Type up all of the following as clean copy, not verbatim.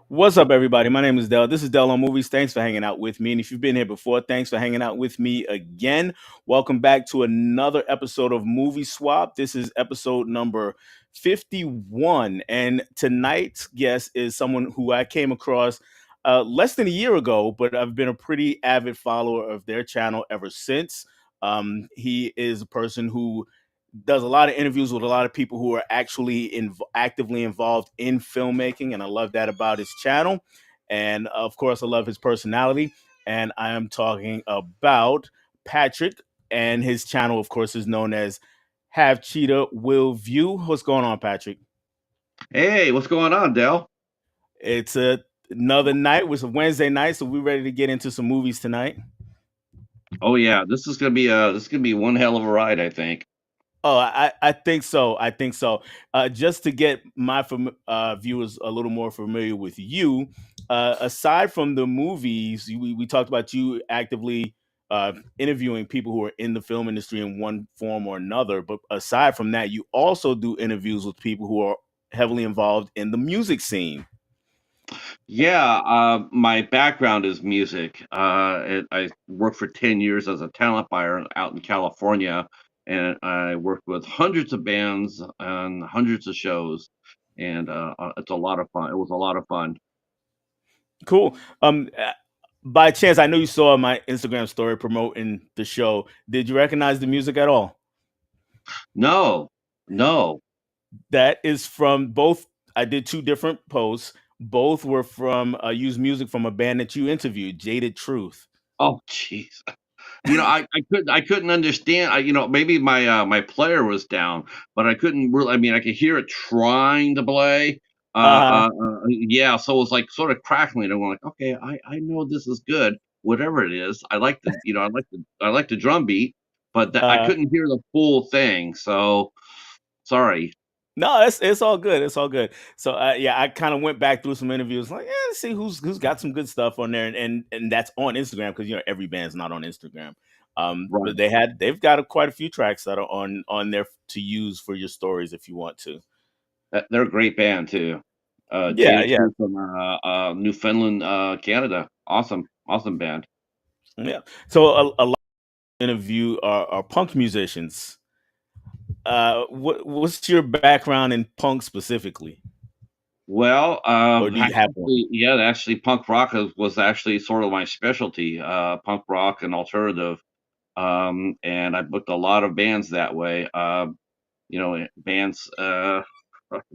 What's up, everybody? My name is Dell. This is Dell on Movies. Thanks for hanging out with me. And if you've been here before, thanks for hanging out with me again. Welcome back to another episode of Movie Swap. This is episode number 51. And tonight's guest is someone who I came across less than a year ago, but I've been a pretty avid follower of their channel ever since. He is a person who does a lot of interviews with a lot of people who are actually actively involved in filmmaking, and I love that about his channel. And of course, I love his personality. And I am talking about Patrick, and his channel, of course, is known as Have Cheetah Will View. What's going on, Patrick? Hey, what's going on, Dell? It's another night. It's a Wednesday night, so we're ready to get into some movies tonight. Oh yeah, this is gonna be one hell of a ride, I think. Oh, I think so. I think so. Just to get my viewers a little more familiar with you, aside from the movies, we talked about you actively interviewing people who are in the film industry in one form or another. But aside from that, you also do interviews with people who are heavily involved in the music scene. Yeah, my background is music. I worked for 10 years as a talent buyer out in California, and I worked with hundreds of bands and hundreds of shows, and it's a lot of fun. It was a lot of fun. Cool. By chance, I know you saw my Instagram story promoting the show. Did you recognize the music at all? No, no. That is from both. I did two different posts. Both were from used music from a band that you interviewed, Jaded Truth. Oh, jeez. I couldn't understand. Maybe my player was down, but I couldn't really. I mean, I could hear it trying to play. Uh Yeah, so it was like sort of crackling. I'm like, okay, I know this is good, whatever it is. I like the drum beat, but I uh couldn't hear the full thing. So sorry. No, it's all good. It's all good. So yeah, I kind of went back through some interviews, like, yeah, let's see who's got some good stuff on there, and that's on Instagram because every band's not on Instagram. But Right. they've got quite a few tracks that are on there to use for your stories if you want to. They're a great band too. Yeah, Jaded yeah, Truth from Newfoundland, Canada. Awesome, awesome band. yeah. So a lot of interview are punk musicians. What's your background in punk specifically, Well, or do you have one? actually, yeah, actually, punk rock was actually sort of my specialty, punk rock and alternative. And I booked a lot of bands that way. Bands.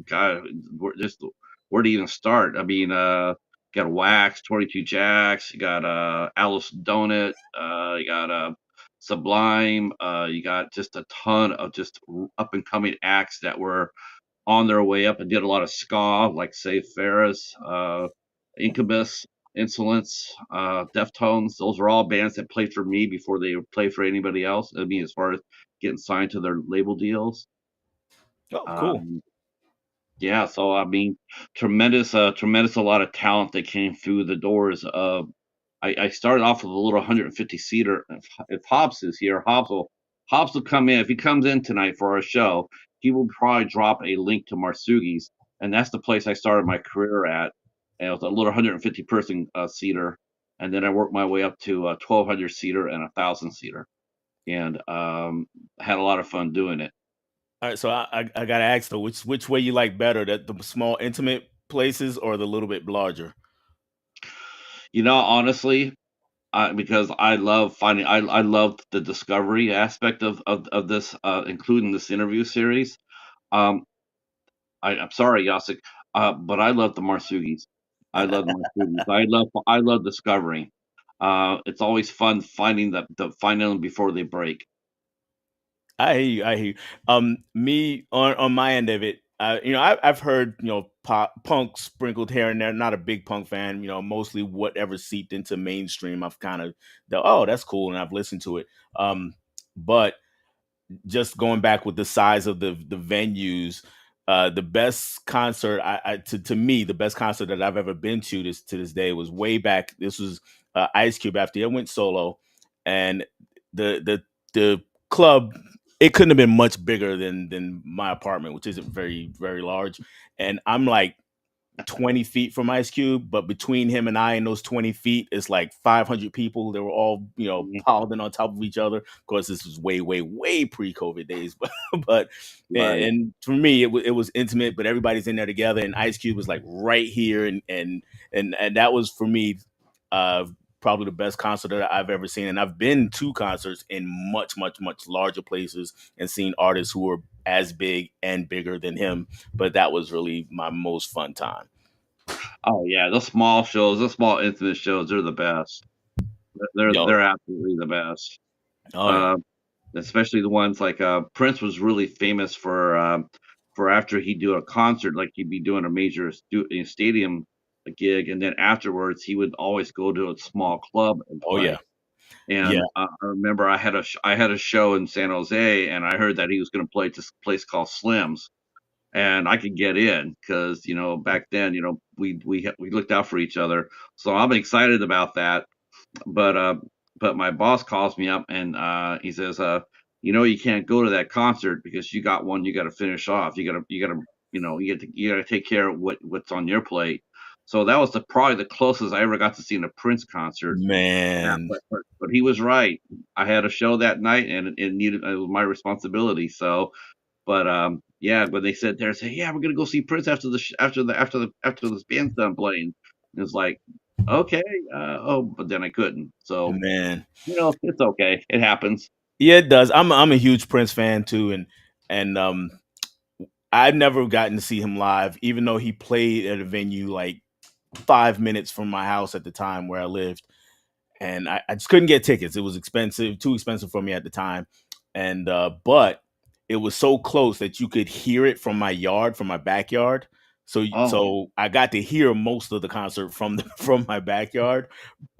God, just where to even start? I mean, you got Wax, 22 Jacks, you got Alice Donut, you got Sublime, you got just a ton of just up and coming acts that were on their way up and did a lot of ska, like Save Ferris, Incubus, Insolence, Deftones. Those are all bands that played for me before they played for anybody else. I mean, as far as getting signed to their label deals. Oh, cool. Um, yeah, so I mean, tremendous, a lot of talent that came through the doors. I started off with a little 150 seater. If Hobbs is here, Hobbs will come in. If he comes in tonight for our show, he will probably drop a link to Marsugi's, and that's the place I started my career at. And it was a little 150 person seater, and then I worked my way up to a 1200 seater and a 1000 seater, and had a lot of fun doing it. All right, so I gotta ask though, which way you like better, that the small intimate places or the little bit larger? Honestly, because I love the discovery aspect of this, including this interview series. Um, I'm sorry, Yasik, but I love the Marsugis. I love the Marsugis. I love discovering. It's always fun finding them before they break. I hear you. I hear you. Me on my end of it, I've heard pop punk sprinkled here and there. Not a big punk fan. Mostly whatever seeped into mainstream. I've kind of, oh, that's cool, and I've listened to it. But just going back with the size of the venues, the best concert to me, the best concert that I've ever been to this day was way back. This was Ice Cube after he went solo, and the club, it couldn't have been much bigger than my apartment, which isn't very very large. And I'm like 20 feet from Ice Cube, but between him and I and those 20 feet, it's like 500 people. They were all, Mhm. piled in on top of each other. Of course, this was way, way, way pre-COVID days, but Right. and for me, it was intimate, but everybody's in there together. And Ice Cube was like right here, and that was for me, uh, probably the best concert that I've ever seen. And I've been to concerts in much, much, much larger places and seen artists who were as big and bigger than him, but that was really my most fun time. Oh, yeah, those small shows, those small intimate shows, they're the best. Yo, They're absolutely the best. oh yeah, Um, Especially the ones like, Prince was really famous for after he'd do a concert, like, he'd be doing a major stadium gig, and then afterwards, he would always go to a small club and oh yeah, play. yeah, And, I remember I had a show in San Jose, and I heard that he was gonna play at this place called Slim's, and I could get in because back then, we looked out for each other. So I'm excited about that. But my boss calls me up and he says, you can't go to that concert because you got one you got to finish off. You got to take care of what's on your plate. So that was probably the closest I ever got to seeing a Prince concert. Yeah, man, but he was right. I had a show that night, and it was my responsibility. So, but yeah, when they said there, say, yeah, we're gonna go see Prince after the after this band's done playing. And it's like, okay, oh, but then I couldn't. So man. it's okay. It happens. Yeah, it does. I'm a huge Prince fan too, and I've never gotten to see him live, even though he played at a venue like 5 minutes from my house at the time where I lived. And I just couldn't get tickets. It was expensive, too expensive for me at the time. And but it was so close that you could hear it from my yard, from my backyard. Oh, So I got to hear most of the concert from from my backyard.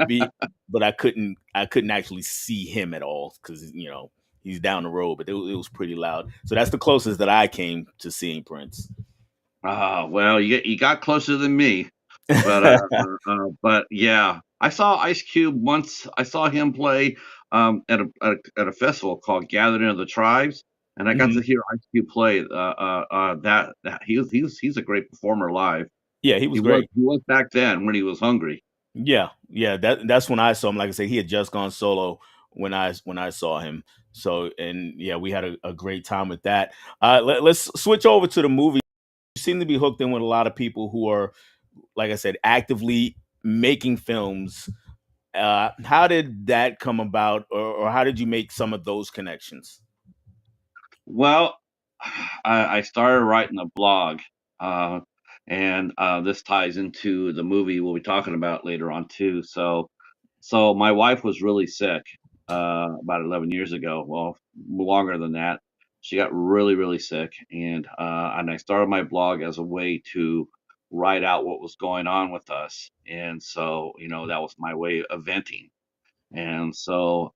Be but I couldn't actually see him at all because he's down the road. But it was pretty loud. So that's the closest that I came to seeing Prince. well, you got closer than me. But, yeah, I saw Ice Cube once. I saw him play, at a festival called Gathering of the Tribes, and I got to Mhm. hear Ice Cube play, that he's a great performer live. Yeah, he was great. He was back then when he was hungry. Yeah, yeah, that's when I saw him. Like I said, he had just gone solo when I saw him. So and yeah, we had a great time with that. Let's switch over to the movie. You seem to be hooked in with a lot of people who are, like I said, actively making films. How did that come about, or how did you make some of those connections? Well, I started writing a blog, uh, and this ties into the movie we'll be talking about later on too. So my wife was really sick about 11 years ago. Well, longer than that. She got really, really sick, and I started my blog as a way to write out what was going on with us, and so that was my way of venting. And so,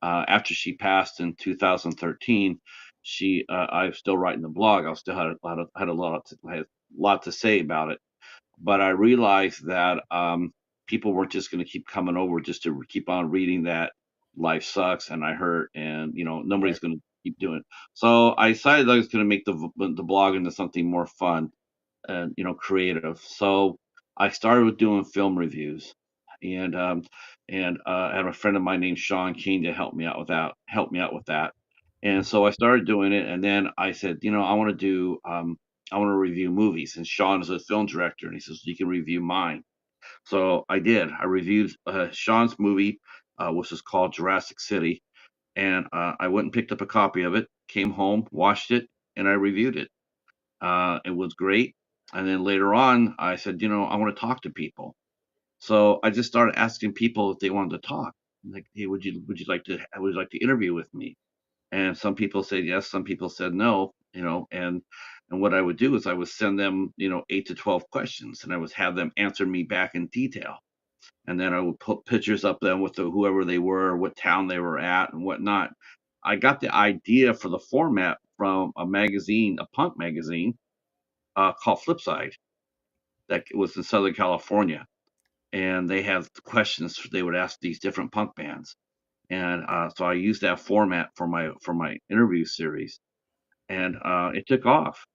after she passed in 2013, I was still writing the blog. I still had a lot to say about it. But I realized that people weren't just going to keep coming over just to keep on reading that life sucks and I hurt, and Right, nobody's going to keep doing it. So I decided I was going to make the blog into something more fun and creative. So I started with doing film reviews, and I had a friend of mine named Sean King to help me out with that. And so I started doing it, and then I said, I want to review movies. And Sean is a film director, and he says you can review mine. So I did. I reviewed Sean's movie, which is called Jurassic City, and I went and picked up a copy of it, came home, watched it, and I reviewed it. It was great. And then later on, I said, I want to talk to people. So I just started asking people if they wanted to talk. Like, hey, would you like to interview with me? And some people said yes, some people said no. And what I would do is I would send them, 8 to 12 questions, and I would have them answer me back in detail. And then I would put pictures up them with whoever they were, what town they were at, and whatnot. I got the idea for the format from a magazine, a punk magazine, called Flipside, that was in Southern California, and they have questions they would ask these different punk bands, and so I used that format for my interview series, and it took off.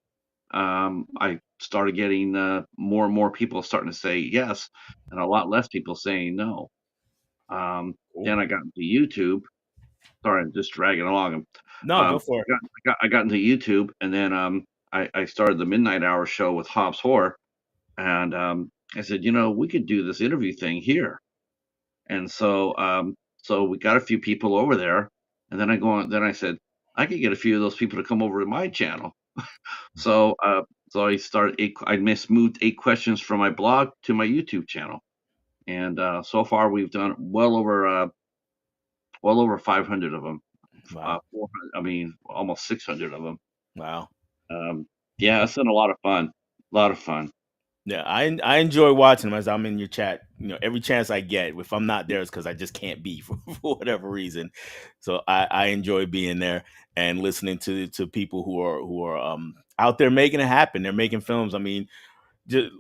I started getting more and more people starting to say yes, and a lot less people saying no. Cool. Then I got into YouTube. Sorry, I'm just dragging along. No, go for it. I got into YouTube, and then I started the Midnight Hour show with Hobbs Horror, and I said, we could do this interview thing here. And so we got a few people over there, and then I go on. Then I said I could get a few of those people to come over to my channel. So so I started. Moved 8 questions from my blog to my YouTube channel, and so far we've done well over 500 of them. Wow. 400, I mean, almost 600 of them. Wow. Um, yeah, it's been a lot of fun. A lot of fun. Yeah, I enjoy watching them as I'm in your chat. Every chance I get. If I'm not there, it's because I just can't be for whatever reason. So I enjoy being there and listening to people who are out there making it happen. They're making films. I mean, just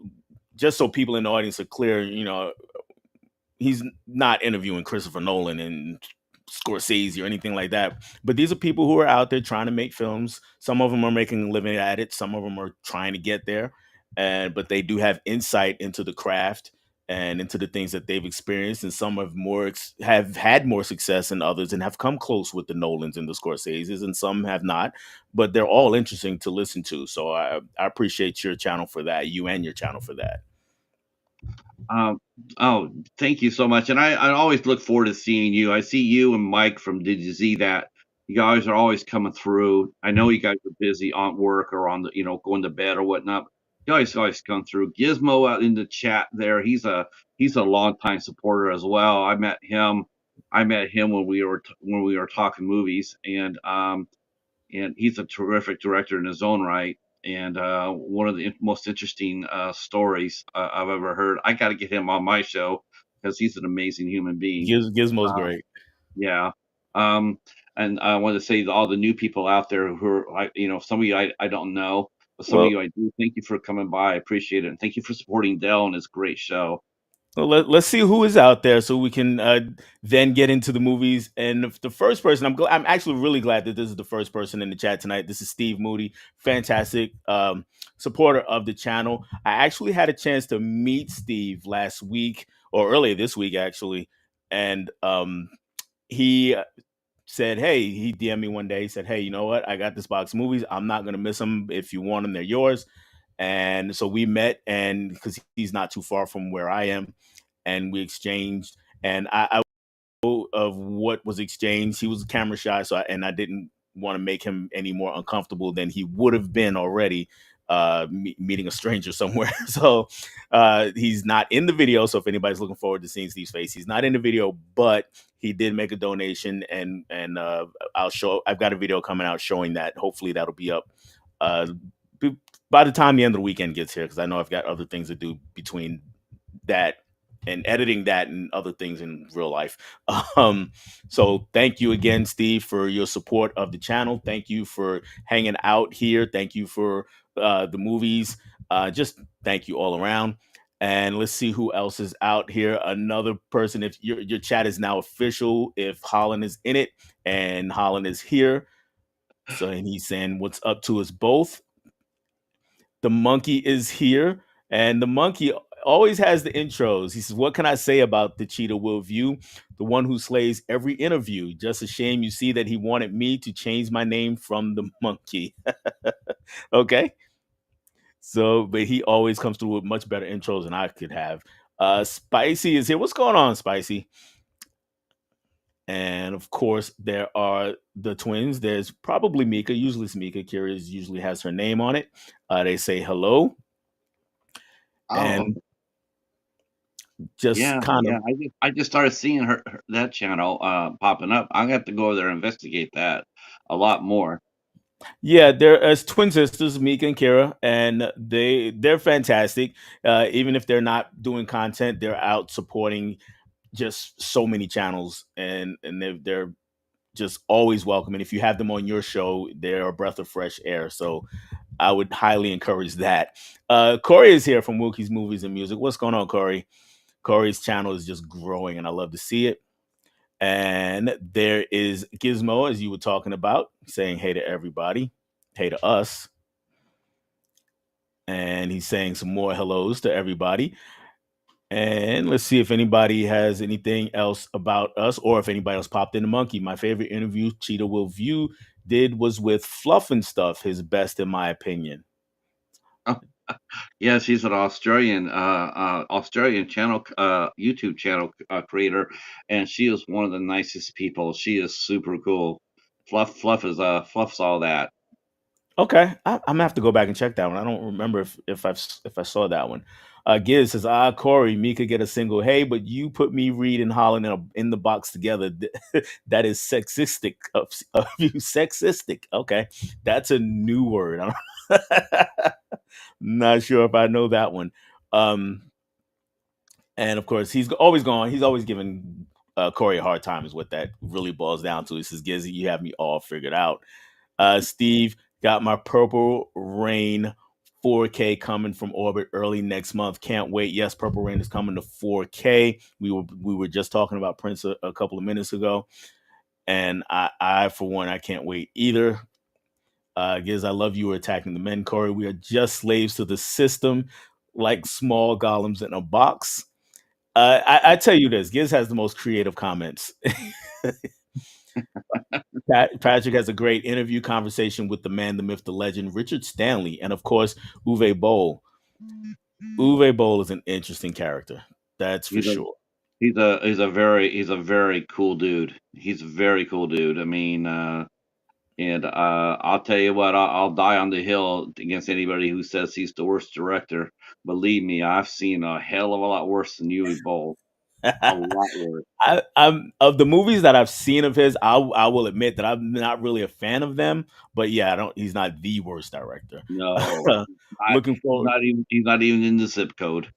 just so people in the audience are clear, he's not interviewing Christopher Nolan and Scorsese or anything like that. But these are people who are out there trying to make films. Some of them are making a living at it. Some of them are trying to get there, and but they do have insight into the craft and into the things that they've experienced. And some have had more success than others and have come close with the Nolans and the Scorseses, and some have not. But they're all interesting to listen to. So I appreciate your channel for that. You and your channel for that. Um, oh, thank you so much. And I always look forward to seeing you. I see you and Mike from Did You See That? You guys are always coming through. I know you guys are busy on work or on the, going to bed or whatnot. You always come through. Gizmo out in the chat there. He's a longtime supporter as well. I met him when when we were talking movies, and he's a terrific director in his own right. And one of the most interesting stories I've ever heard. I got to get him on my show because he's an amazing human being. Gizmo's Uh, great. yeah. Um, and I want to say to all the new people out there who are, some of you I don't know, but some of Well, you I do. Thank you for coming by. I appreciate it. And thank you for supporting Dell and his great show. let's see who is out there so we can then get into the movies. And the first person, I'm actually really glad that this is the first person in the chat tonight. This is Steve Moody, fantastic supporter of the channel. I actually had a chance to meet Steve last week or earlier this week, actually. And he said, hey, he DM'd me one day. He said, hey, you know what? I got this box of movies. I'm not going to miss them. If you want them, they're yours. And so we met, and because he's not too far from where I am, and we exchanged. And I of what was exchanged. He was camera shy, and I didn't want to make him any more uncomfortable than he would have been already meeting a stranger somewhere. So he's not in the video. So if anybody's looking forward to seeing Steve's face, he's not in the video, but he did make a donation, and I've got a video coming out showing that. Hopefully that'll be up uh, by the time the end of the weekend gets here, because I know I've got other things to do between that and editing that and other things in real life. Um, so thank you again, Steve, for your support of the channel. Thank you for hanging out here. Thank you for the movies. Just thank you all around. And let's see who else is out here. Another person, if your chat is now official, if Holland is in it, and Holland is here. So, and he's saying what's up to us both. The monkey is here, and the monkey always has the intros. He says, what can I say about the cheetah will view? The one who slays every interview. Just a shame you see that he wanted me to change my name from the monkey. Okay. So, but he always comes through with much better intros than I could have. Spicy is here. What's going on, Spicy? And of course, there are the twins. There's probably Mika. Usually it's Mika. Kira usually has her name on it. They say hello. Oh, And just yeah, kind yeah. of, I just started seeing that channel popping up. I'm gonna have to go over there and investigate that a lot more. yeah, they're as twin sisters, Mika and Kira, and they're fantastic. Even if they're not doing content, they're out supporting just so many channels, and they're just always welcome. And if you have them on your show, they're a breath of fresh air. So I would highly encourage that. Corey is here from Wookie's Movies and Music. What's going on, Corey? Corey's channel is just growing, and I love to see it. And there is Gizmo, as you were talking about, saying hey to everybody, hey to us. and he's saying some more hellos to everybody. And let's see if anybody has anything else about us, or if anybody else popped in the monkey. My favorite interview Cheetah Will View did was with Fluff and Stuff, his best in my opinion. Yeah, she's an Australian channel, YouTube channel creator, and she is one of the nicest people. She is super cool. Fluff's all that. Okay, I'm gonna have to go back and check that one. I don't remember if I saw that one. Giz says, Corey, me could get a single. Hey, but you put me, Reed, and Holland in the box together. That is sexistic of you. Sexistic. Okay, that's a new word. Not sure if I know that one. Um, and of course, he's always gone. He's always given Corey a hard time. Is what that really boils down to. He says, Gizzy, you have me all figured out. Steve, got my Purple Rain 4K coming from Orbit early next month. Can't wait. Yes, Purple Rain is coming to 4K. We were just talking about Prince a couple of minutes ago, and I for one, I can't wait either. Giz, I love you. We're attacking the men, Corey. We are just slaves to the system, like small golems in a box. I tell you this, Giz has the most creative comments. Patrick has a great interview conversation with the man, the myth, the legend, Richard Stanley, and of course, Uwe Boll. Uwe Boll is an interesting character. That's for He's a sure. he's a very cool dude. He's a very cool dude. I mean, and I'll tell you what, I'll die on the hill against anybody who says he's the worst director. Believe me, I've seen a hell of a lot worse than Uwe Boll. A lot worse. I'm of the movies that I've seen of his. I will admit that I'm not really a fan of them, but yeah, I don't. He's not the worst director. No, not Looking forward, he's not even in the zip code.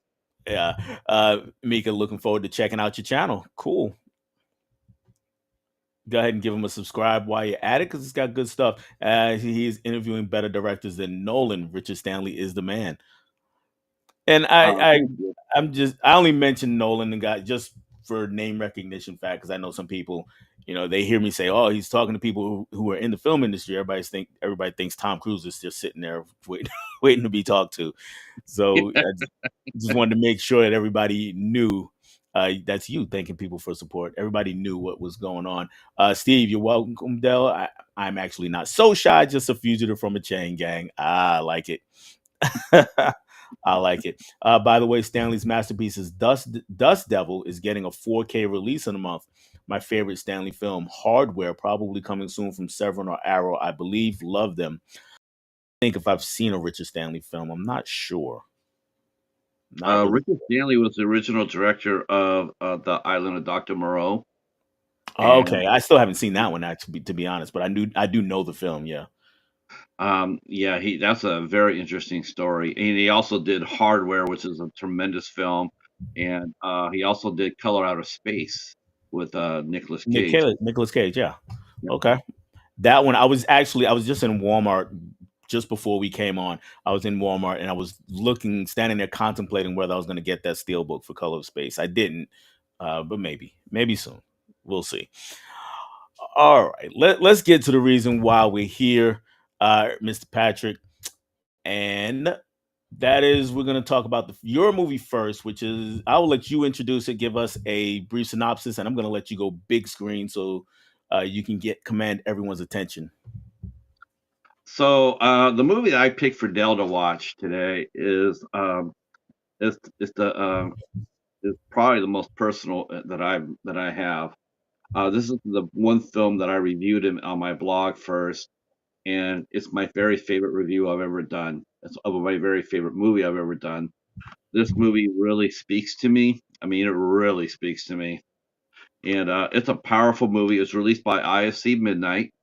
yeah. Mika, looking forward to checking out your channel. Cool. Go ahead and give him a subscribe while you're at it because it's got good stuff. He's interviewing better directors than Nolan. Richard Stanley is the man. And Thank you. I only mentioned Nolan and got just for name recognition fact because I know some people, they hear me say, "Oh, he's talking to people who are in the film industry." Everybody thinks Tom Cruise is just sitting there waiting, waiting to be talked to. So I just wanted to make sure that everybody knew. That's you thanking people for support. Everybody knew what was going on. Steve, you're welcome, Dell. I'm actually not so shy, just a fugitive from a chain gang. I like it. I like it. By the way, Stanley's masterpiece is Dust Devil is getting a 4K release in a month. My favorite Stanley film, Hardware, probably coming soon from Severin or Arrow. I believe. Love them. I think if I've seen a Richard Stanley film, I'm not sure. Not really. Richard Stanley was the original director of The Island of Dr. Moreau, and Okay, I still haven't seen that one actually, to be honest, but I do know the film. Yeah. yeah, he that's a very interesting story. And he also did Hardware, which is a tremendous film, and he also did Color Out of Space with Nicolas Cage. Nicholas Cage. Yeah. Yep. Okay. That one, I was just in Walmart just before we came on. I was in Walmart and I was standing there contemplating whether I was going to get that steelbook for Color of Space. I didn't, but maybe soon. We'll see. All right, let's get to the reason why we're here, Mr. Patrick, and that is we're going to talk about your movie first, which is I will let you introduce it, give us a brief synopsis, and I'm going to let you go big screen so you can command everyone's attention. So the movie that I picked for Dell to watch today is the is probably the most personal that I have. This is the one film that I reviewed on my blog first, and it's my very favorite review I've ever done. It's of my very favorite movie I've ever done. This movie really speaks to me. I mean, it really speaks to me, and it's a powerful movie. It was released by IFC Midnight,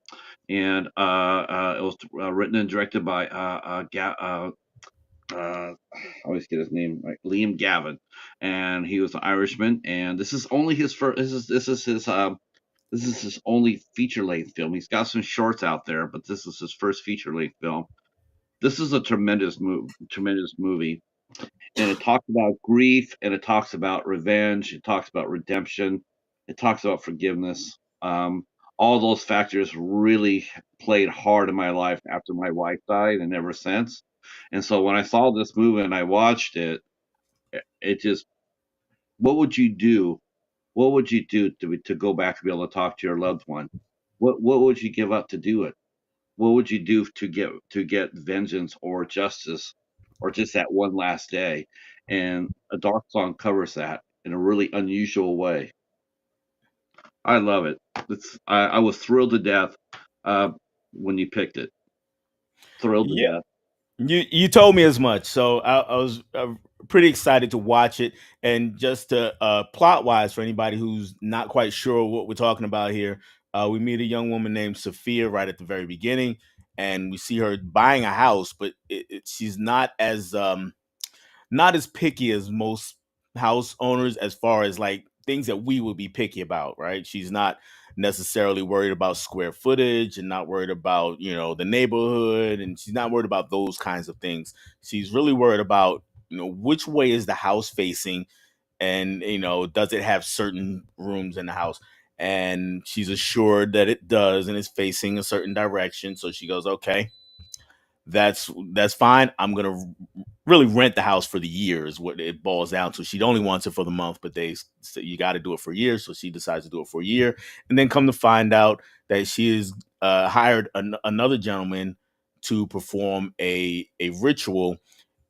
and it was written and directed by I always get his name right, Liam Gavin, and he was an Irishman. And this is only his first. This is his only feature length film. He's got some shorts out there, but this is his first feature length film. This is a tremendous movie, and it talks about grief, and it talks about revenge, it talks about redemption, it talks about forgiveness. All those factors really played hard in my life after my wife died, and ever since. And so when I saw this movie and I watched it, it just, what would you do? What would you do to go back and be able to talk to your loved one? What would you give up to do it? What would you do to get vengeance or justice or just that one last day? And a dark song covers that in a really unusual way. I love it. I was thrilled to death uh, when you picked it. Thrilled to Yeah, death. you told me as much, so I was pretty excited to watch it. And just to plot wise, for anybody who's not quite sure what we're talking about here, we meet a young woman named Sophia right at the very beginning, and we see her buying a house, but she's not as picky as most house owners as far as like things that we would be picky about, right? She's not necessarily worried about square footage and not worried about, the neighborhood, and she's not worried about those kinds of things. She's really worried about, which way is the house facing, and does it have certain rooms in the house? And she's assured that it does and is facing a certain direction. So she goes, okay, that's fine. I'm gonna really rent the house for the year is what it boils down to. She only wants it for the month, but they say you got to do it for a year, so she decides to do it for a year, and then come to find out that she has hired another gentleman to perform a ritual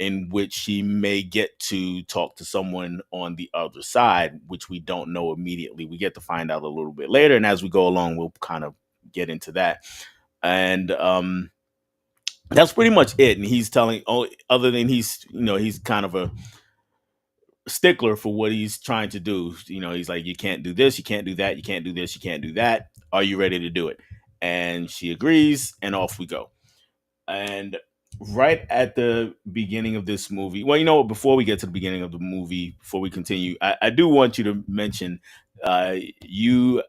in which she may get to talk to someone on the other side, which we don't know immediately. We get to find out a little bit later, and as we go along, we'll kind of get into that. And that's pretty much it. And he's telling, oh, other than he's kind of a stickler for what he's trying to do. He's like, you can't do this, you can't do that, you can't do this, you can't do that. Are you ready to do it? And she agrees, and off we go. And right at the beginning of this movie, well, before we get to the beginning of the movie, before we continue, I do want you to mention, you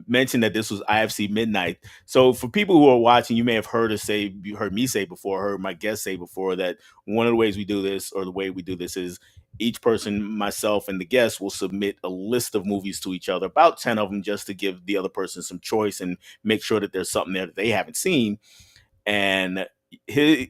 mentioned that this was IFC Midnight. So for people who are watching, you may have you heard me say before, heard my guest say before, that one of the ways we do this, or the way we do this, is each person, myself and the guest, will submit a list of movies to each other, about 10 of them, just to give the other person some choice and make sure that there's something there that they haven't seen. And his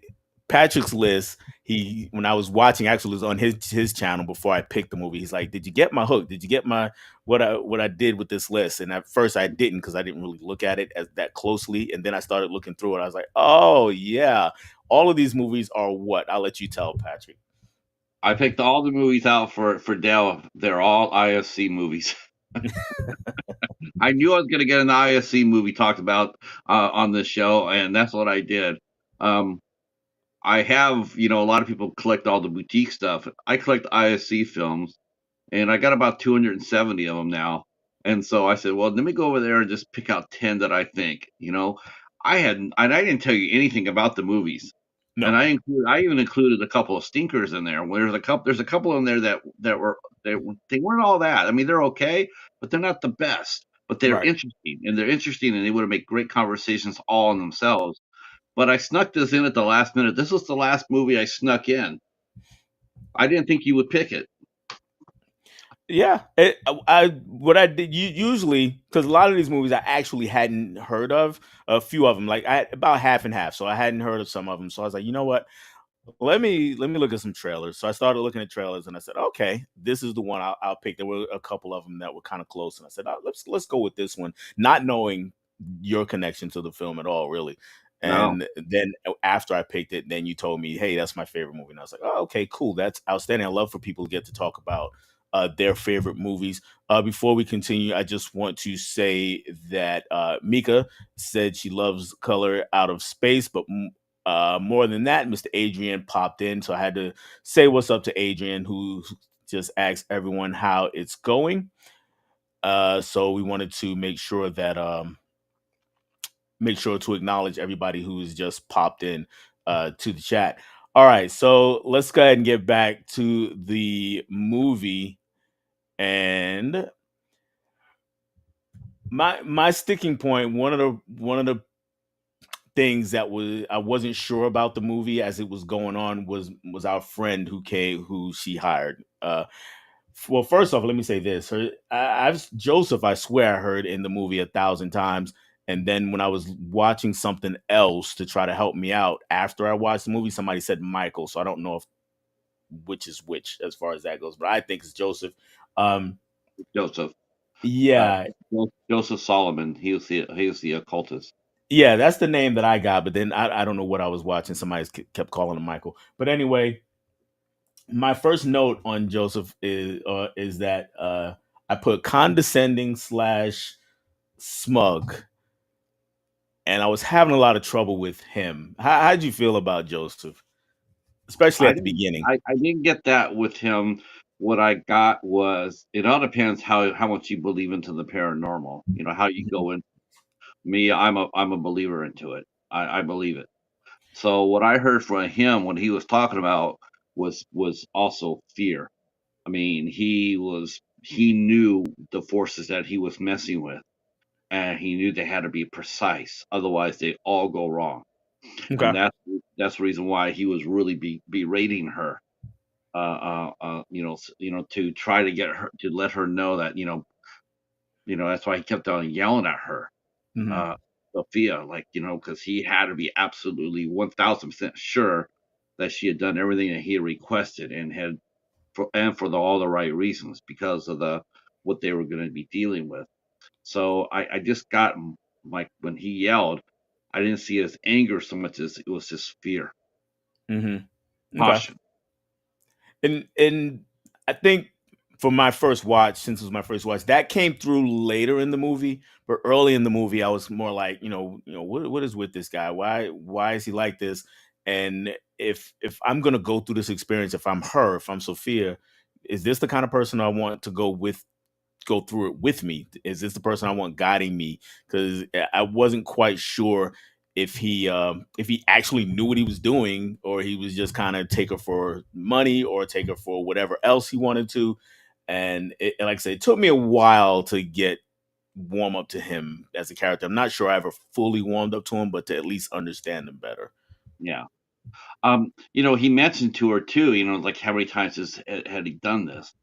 Patrick's list, he when I was watching, actually was on his channel before I picked the movie. He's like, "Did you get my hook? Did you get my what I did with this list?" And at first I didn't, because I didn't really look at it as that closely. And then I started looking through it. I was like, "Oh yeah, all of these movies are what?" I'll let you tell, Patrick. I picked all the movies out for Dell. They're all IFC movies. I knew I was going to get an IFC movie talked about on this show, and that's what I did. Um, I have, a lot of people collect all the boutique stuff. I collect IFC films, and I got about 270 of them now. And so I said, well, let me go over there and just pick out 10 that I think. I didn't tell you anything about the movies, and No, I even included a couple of stinkers in there. There's a couple in there they weren't all that. I mean, they're okay, but they're not the best. But right. they're interesting, and they would have made great conversations all in themselves. But I snuck this in at the last minute. This was the last movie I snuck in. I didn't think you would pick it. Yeah, I what I did, usually, because a lot of these movies I actually hadn't heard of, a few of them, like about half and half. So I hadn't heard of some of them. So I was like, you know what? Let me look at some trailers. So I started looking at trailers, and I said, okay, this is the one I'll pick. There were a couple of them that were kind of close, and I said, oh, let's go with this one, not knowing your connection to the film at all, really. No. And then after I picked it, then you told me, hey, that's my favorite movie, and I was like, oh, okay, cool, that's outstanding. I love for people to get to talk about their favorite movies. Before we continue, I just want to say that Mika said she loves Color Out of Space, but more than that, Mr. Adrian popped in, so I had to say what's up to Adrian, who just asked everyone how it's going. So we wanted to make sure to acknowledge everybody who's just popped in to the chat. All right, so let's go ahead and get back to the movie. And my sticking point, one of the things that was I wasn't sure about the movie as it was going on, was our friend who she hired. Well, first off, let me say this: I've Joseph, I swear, I heard in the movie 1,000 times, And then when I was watching something else to try to help me out after I watched the movie, somebody said Michael. So I don't know if which is which as far as that goes, but I think it's Joseph. Um, Joseph. Uh, yeah, Joseph Solomon. He was the occultist. yeah, that's the name that I got. But then I don't know what I was watching. Somebody kept calling him Michael. But anyway, my first note on Joseph is that I put condescending slash smug, and I was having a lot of trouble with him. How'd you feel about Joseph, especially I at the didn't beginning? I didn't get that with him. What I got was it all depends how much you believe into the paranormal. How you Mhm. go in. Me, I'm a believer into it. I believe it. So what I heard from him when he was talking about was also fear. I mean, he knew the forces that he was messing with, and he knew they had to be precise, otherwise they all go wrong. And Okay. that's the reason why he was really berating her, to try to get her to let her know that that's why he kept on yelling at her, Hmm. uh, Sophia, like because he had to be absolutely 1,000% sure that she had done everything that he had requested and had for all the right reasons because of the what they were going to be dealing with. So I just got like when he yelled, I didn't see it as anger so much as it was just fear, Hmm. Okay. caution. And I think for my first watch, since it was my first watch, that came through later in the movie. But early in the movie, I was more like, what is with this guy? Why is he like this? And if I'm gonna go through this experience, if I'm her, if I'm Sophia, is this the kind of person I want to go through it with me? Is this the person I want guiding me? Because I wasn't quite sure if he actually knew what he was doing, or he was just kind of take her for money or take her for whatever else he wanted to. And like I said, it took me a while to get warm up to him as a character. I'm not sure I ever fully warmed up to him, but to at least understand him better. Yeah. He mentioned to her too, like how many times had he done this?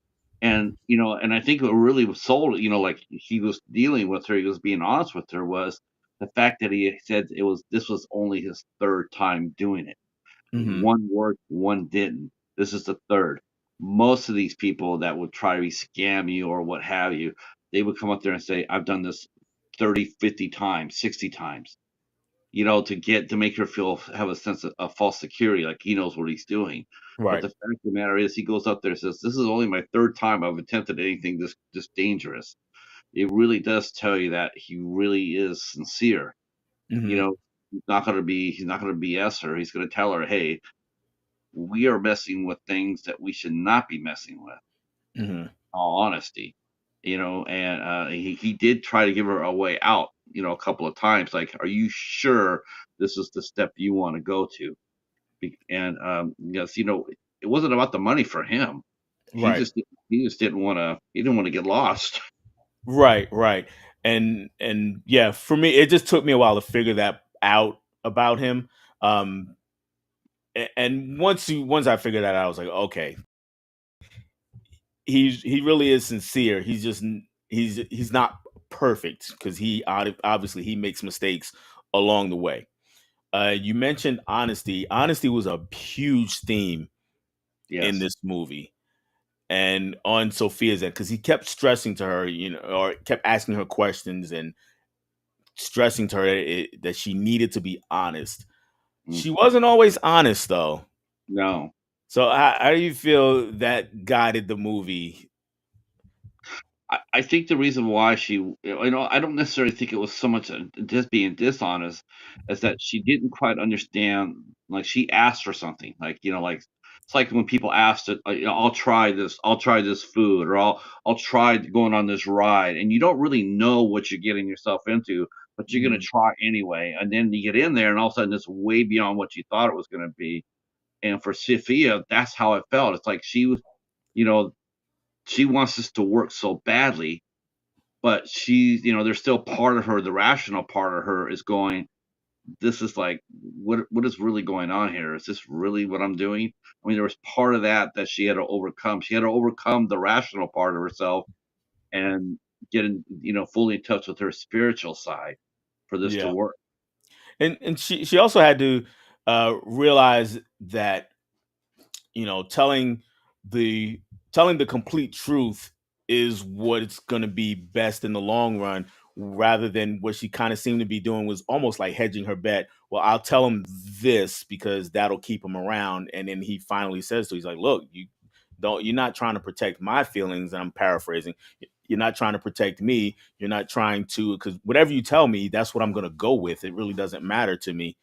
And I think what really was sold, like he was dealing with her, he was being honest with her, was the fact that he said this was only his third time doing it. Hmm. One worked, one didn't. This is the third. Most of these people that would try to scam you or what have you, they would come up there and say, I've done this 30, 50 times, 60 times, to make her have a sense of false security, like he knows what he's doing. But Right. the fact of the matter is, he goes up there and says, "This is only my third time I've attempted anything this dangerous." It really does tell you that he really is sincere. You Hmm. know, he's not gonna BS her. He's gonna tell her, "Hey, we are messing with things that we should not be messing with." Hmm. All honesty, and he did try to give her a way out, a couple of times. Like, are you sure this is the step you want to go to? And yes, it wasn't about the money for him. Right. He just didn't want to. He didn't want to get lost. Right, right. And yeah, for me it just took me a while to figure that out about him. Um and once I figured that out, I was like, okay, he really is sincere. He's not perfect because obviously he makes mistakes along the way. You mentioned honesty. Honesty was a huge theme in Yes. this movie. And on Sophia's end, because he kept stressing to her, or kept asking her questions and stressing to her that she needed to be honest. Mm. She wasn't always honest though. No. So how do you feel that guided the movie? I think the reason why I don't necessarily think it was so much just being dishonest as that she didn't quite understand. Like, she asked for something, like, like it's like when people asked it, like, I'll try this food, or I'll try going on this ride, and you don't really know what you're getting yourself into, but you're gonna Mhm. try anyway, and then you get in there, and all of a sudden it's way beyond what you thought it was gonna be. And for Sophia, that's how it felt. It's like you know, she wants this to work so badly, but there's still part of her, the rational part of her is going, this is like, what is really going on here? Is this really what I'm doing? I mean, there was part of that she had to overcome. She had to overcome the rational part of herself and get fully in touch with her spiritual side. for this to Yeah. work. And she also had to realize that, you know, the telling the complete truth is what's going to be best in the long run, rather than what she kind of seemed to be doing was almost like hedging her bet. Well, I'll tell him this because that'll keep him around, and then he finally says to her, he's like, look, you're not trying to protect my feelings, and I'm paraphrasing. You're not trying to protect me. You're not trying to, because whatever you tell me, that's what I'm going to go with. It really doesn't matter to me,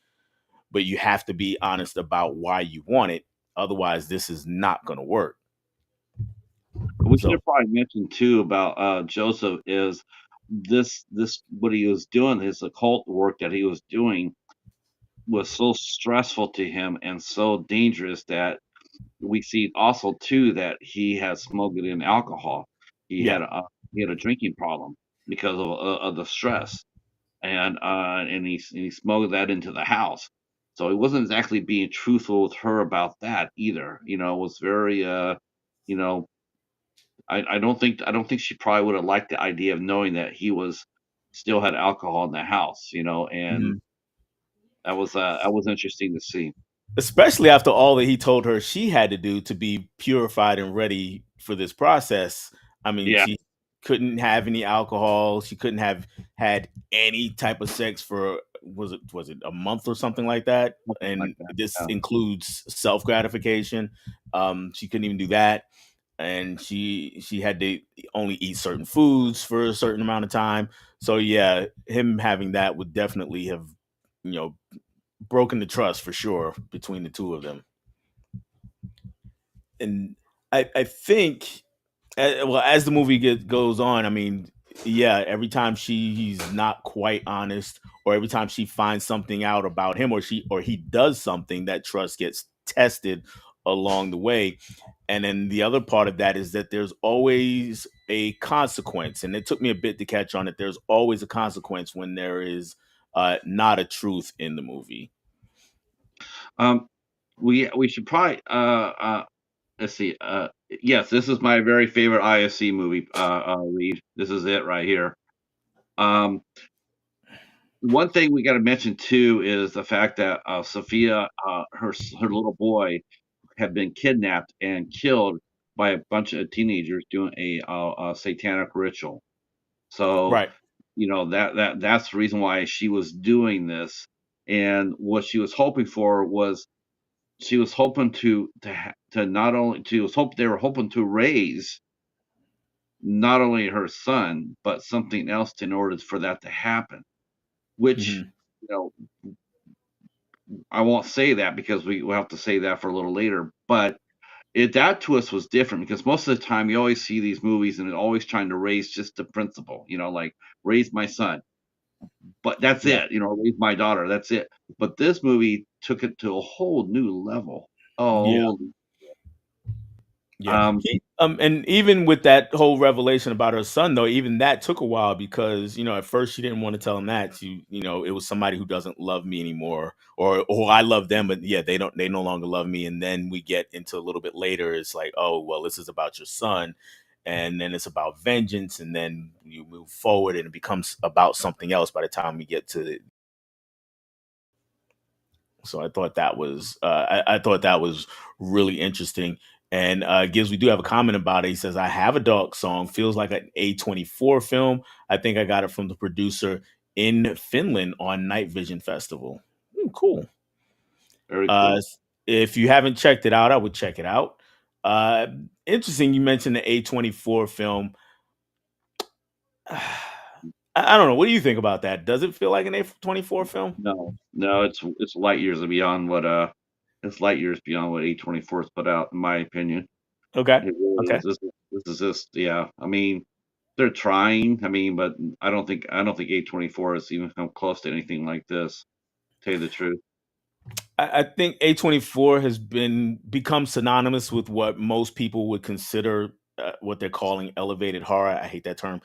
but you have to be honest about why you want it. Otherwise, this is not going to work. We should So, have probably mentioned too about Joseph is this what he was doing, his occult work that he was doing was so stressful to him and so dangerous that we see also too that he had smoked in alcohol. He yeah. had a he had a drinking problem because of the stress, and he smuggled that into the house. So he wasn't exactly being truthful with her about that either. You know, it was very you know, I don't think she probably would have liked the idea of knowing that he was still had alcohol in the house, and Mhm. that was interesting to see. Especially after all that he told her she had to do to be purified and ready for this process. I mean, Yeah, she couldn't have any alcohol. She couldn't have had any type of sex for, was it a month or something like that? something like And that. this Yeah. includes self gratification. She couldn't even do that, and she had to only eat certain foods for a certain amount of time. So yeah, him having that would definitely have, you know, broken the trust for sure between the two of them. And I think, well, as the movie goes on, I mean, yeah, every time he's not quite honest, or every time she finds something out about him, or he does something, that trust gets tested along the way. And then the other part of that is that there's always a consequence, and it took me a bit to catch on it. There's always a consequence when there is not a truth in the movie. Um, we should probably let's see. Yes, this is my very favorite ISC movie. Reed, this is it right here. Um, One thing we got to mention too is the fact that Sophia, her little boy, had been kidnapped and killed by a bunch of teenagers doing a satanic ritual. So, Right. that's the reason why she was doing this. And what she was hoping for was she was hoping to not only she was hope they were hoping to raise not only her son but something else in order for that to happen. Which Hmm. you know I won't say that because we'll have to say that for a little later. But that twist was different because most of the time you always see these movies and they're always trying to raise just the principle, like raise my son, but that's Yeah. it, raise my daughter, that's it. But this movie took it to a whole new level. Yeah. Oh, Yeah. um, And even with that whole revelation about her son, though, even that took a while because, at first she didn't want to tell him that. It was somebody who doesn't love me anymore, or I love them, but yeah, they no longer love me. And then we get into a little bit later, it's like, oh, well, this is about your son. And then it's about vengeance. And then you move forward and it becomes about something else by the time we get to. So I thought that was really interesting. And Gibbs, we do have a comment about it. He says, "I have a dog song. Feels like an A24 film. I think I got it from the producer in Finland on Night Vision Festival." Cool. very Uh, cool. if you haven't checked it out, I would check it out. Uh, Interesting. You mentioned the A24 film. I don't know. What do you think about that? Does it feel like an A24 film? No, no, it's light years beyond what it's light years beyond what A24's put out, in my opinion. Okay. It really Okay. is. This is just, yeah. I mean, they're trying. I mean, but I don't think A24 has even come close to anything like this. To tell you the truth. I think A24 has become synonymous with what most people would consider what they're calling elevated horror. I hate that term,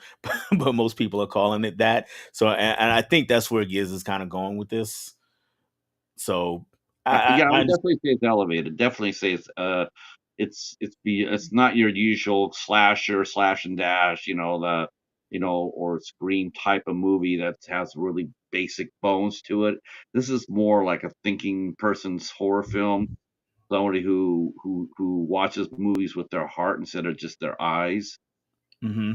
but most people are calling it that. So, and I think that's where Giz is kind of going with this. So, Yeah, I I would understand. definitely say it's elevated. Definitely say it's not your usual slasher, slash and dash, or Scream type of movie that has really basic bones to it. This is more like a thinking person's horror film, somebody who watches movies with their heart instead of just their eyes. Hmm.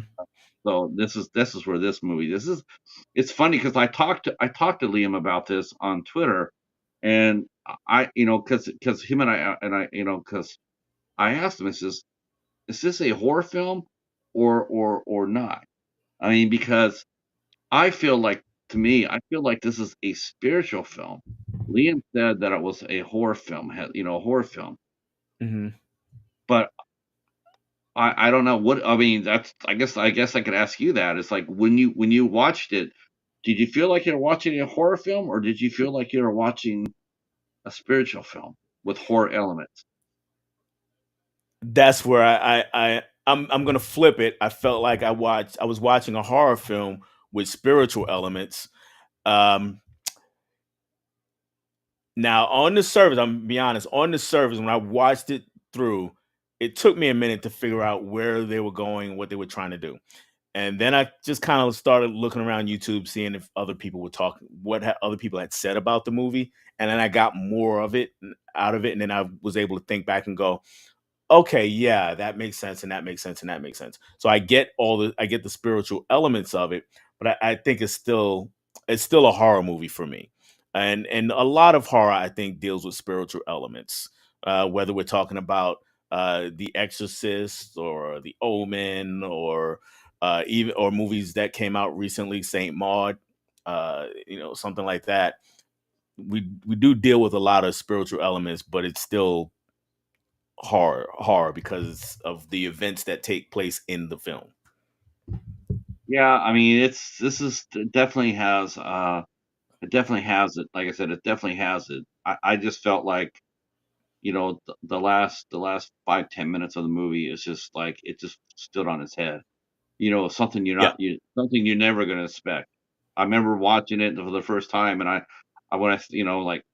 So this is where this movie. This is it's funny because I talked to Liam about this on Twitter, and because him and I because I asked him, is this a horror film or not? I mean, because I feel like to me, I feel like this is a spiritual film. Liam said that it was a horror film, a horror film, Hmm. but I don't know what I mean. That's I guess I could ask you that. It's like when you watched it, did you feel like you were watching a horror film, or did you feel like you were watching a spiritual film with horror elements? That's where I'm gonna flip it. I felt like I was watching a horror film with spiritual elements. Um, Now, on the surface, I'm gonna be honest, on the surface, when I watched it through, it took me a minute to figure out where they were going, what they were trying to do. And then I just kind of started looking around YouTube, seeing if other people were talking, other people had said about the movie. And then I got more of it out of it. And then I was able to think back and go, okay, yeah, that makes sense, and that makes sense, and that makes sense. So I get the spiritual elements of it, but I think it's still a horror movie for me. And a lot of horror I think deals with spiritual elements. Whether we're talking about The Exorcist or The Omen or even or movies that came out recently, Saint Maud, something like that. We do deal with a lot of spiritual elements, but it's still horror because of the events that take place in the film. Yeah, I mean, it definitely has it definitely has it. Like I said, it definitely has it. I just felt like the last 5-10 minutes of the movie is just like it just stood on its head. Something Yeah. something you're never gonna expect. I remember watching it for the first time, and I when I like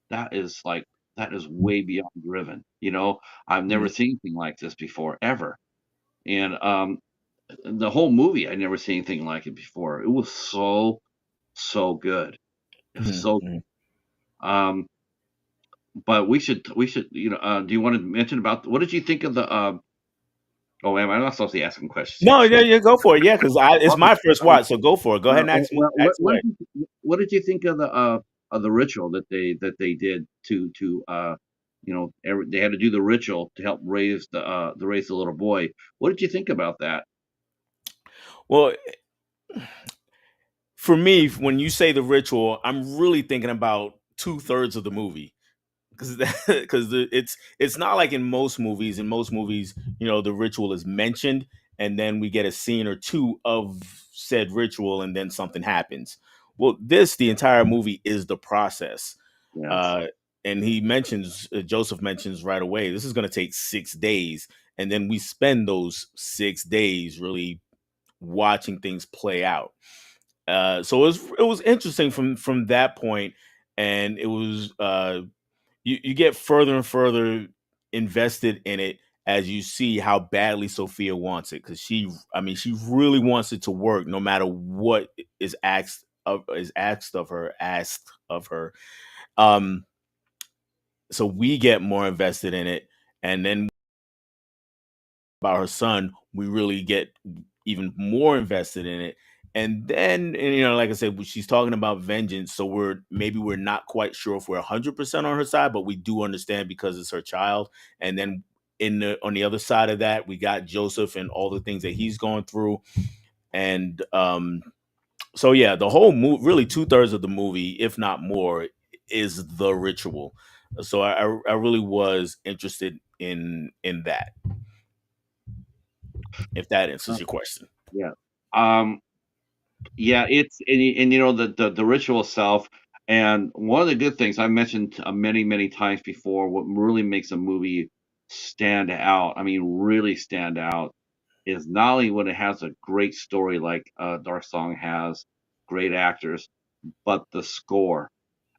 that is way beyond driven. I've never Mhm. seen anything like this before ever, and the whole movie I never seen anything like it before. It was so good. It was Mhm. so Mhm. um, but we should do you want to mention about what did you think of the oh man, I'm not supposed to be asking questions No, here. yeah, yeah, go for it. Yeah, because it's Okay. my first Um, watch, so go for it. Go ahead and well, ask away. what did you think of the ritual that they did to they had to do the ritual to help raise the little boy. What did you think about that? Well, for me, when you say the ritual, I'm really thinking about 2/3 of the movie. Because it's not like in most movies. In most movies, the ritual is mentioned, and then we get a scene or two of said ritual, and then something happens. Well, the entire movie is the process. Yes. uh and Joseph mentions right away, this is going to take 6 days, and then we spend those 6 days really watching things play out. So it was interesting from that point, and it was you get further and further invested in it as you see how badly Sophia wants it, because she really wants it to work no matter what is asked of her. um so we get more invested in it, and then about her son we really get even more invested in it. And then, like I said, she's talking about vengeance, so we're not quite sure if we're 100% on her side, but we do understand because it's her child. And then on the other side of that, we got Joseph and all the things that he's going through. And so yeah, the whole movie, really 2/3 of the movie, if not more, is the ritual. So I really was interested in that, if that Uh, answers your question. yeah. Um, yeah, it's and the ritual itself. And one of the good things I mentioned many times before, what really makes a movie stand out, I mean, really stand out, is not only when it has a great story like Dark Song has, great actors, but the score.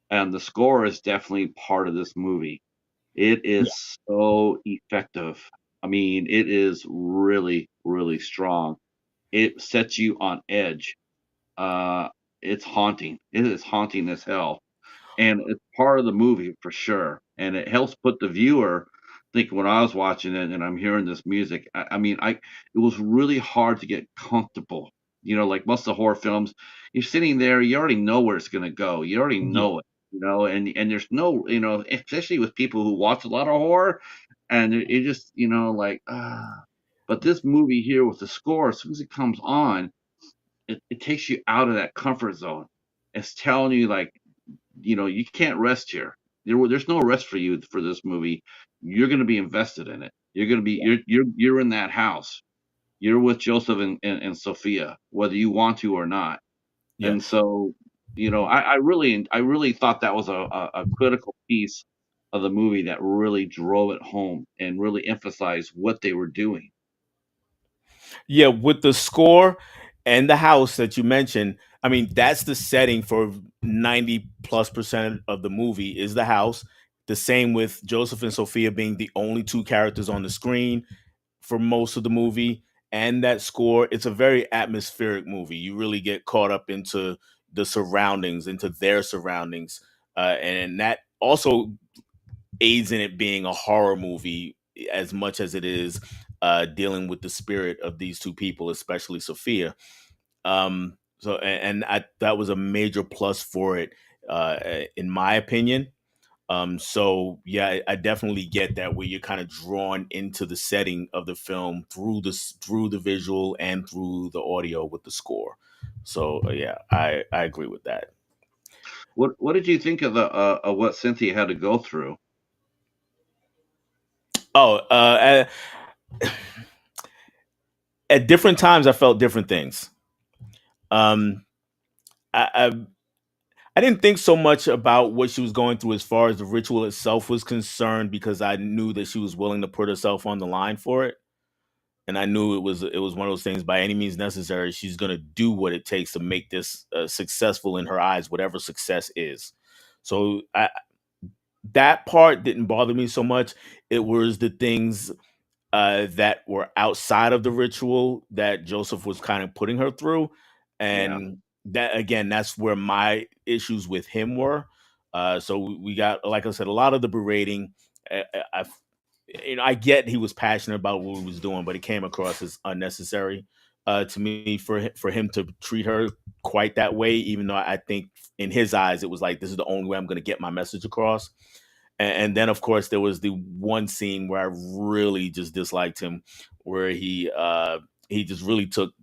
And the score is definitely part of this movie. It Yeah. is so effective. I mean, it is really, really strong. It sets you on edge. Uh, it's haunting. It is haunting as hell, and it's part of the movie for sure, and it helps put the viewer think when I was watching it and I'm hearing this music, I mean, I it was really hard to get comfortable. Like most of the horror films, you're sitting there, you already know where it's gonna go. You already Yeah, know it, and there's no, especially with people who watch a lot of horror, and it just, like, but this movie here with the score, as soon as it comes on, it takes you out of that comfort zone. It's telling you like, you can't rest here. There's no rest for you for this movie. You're going to be invested in it. You're going to be you're in that house. You're with Joseph and Sophia, whether you want to or not. yeah. And so, I really thought that was a critical piece of the movie that really drove it home and really emphasized what they were doing. Yeah, with the score and the house that you mentioned, I mean, that's the setting for 90+% of the movie is the house. The same with Joseph and Sophia being the only two characters on the screen for most of the movie. And that score, it's a very atmospheric movie. You really get caught up into the surroundings, into their surroundings. And that also aids in it being a horror movie as much as it is dealing with the spirit of these two people, especially Sophia. That was a major plus for it, in my opinion. So yeah, I definitely get that where you're kind of drawn into the setting of the film through the visual and through the audio with the score. So yeah, I agree with that. What did you think of the of what Cynthia had to go through? Oh, at different times I felt different things. Um, I I didn't think so much about what she was going through as far as the ritual itself was concerned because I knew that she was willing to put herself on the line for it, and I knew it was one of those things by any means necessary. She's going to do what it takes to make this successful in her eyes, whatever success is. So that part didn't bother me so much. It was the things that were outside of the ritual that Joseph was kind of putting her through. Yeah. And that, again, that's where my issues with him were. So we got, like I said, a lot of the berating. I, I get he was passionate about what he was doing, but it came across as unnecessary to me for him to treat her quite that way. Even though I think in his eyes it was like this is the only way I'm going to get my message across. And then, of course, there was the one scene where I really just disliked him, where he just really took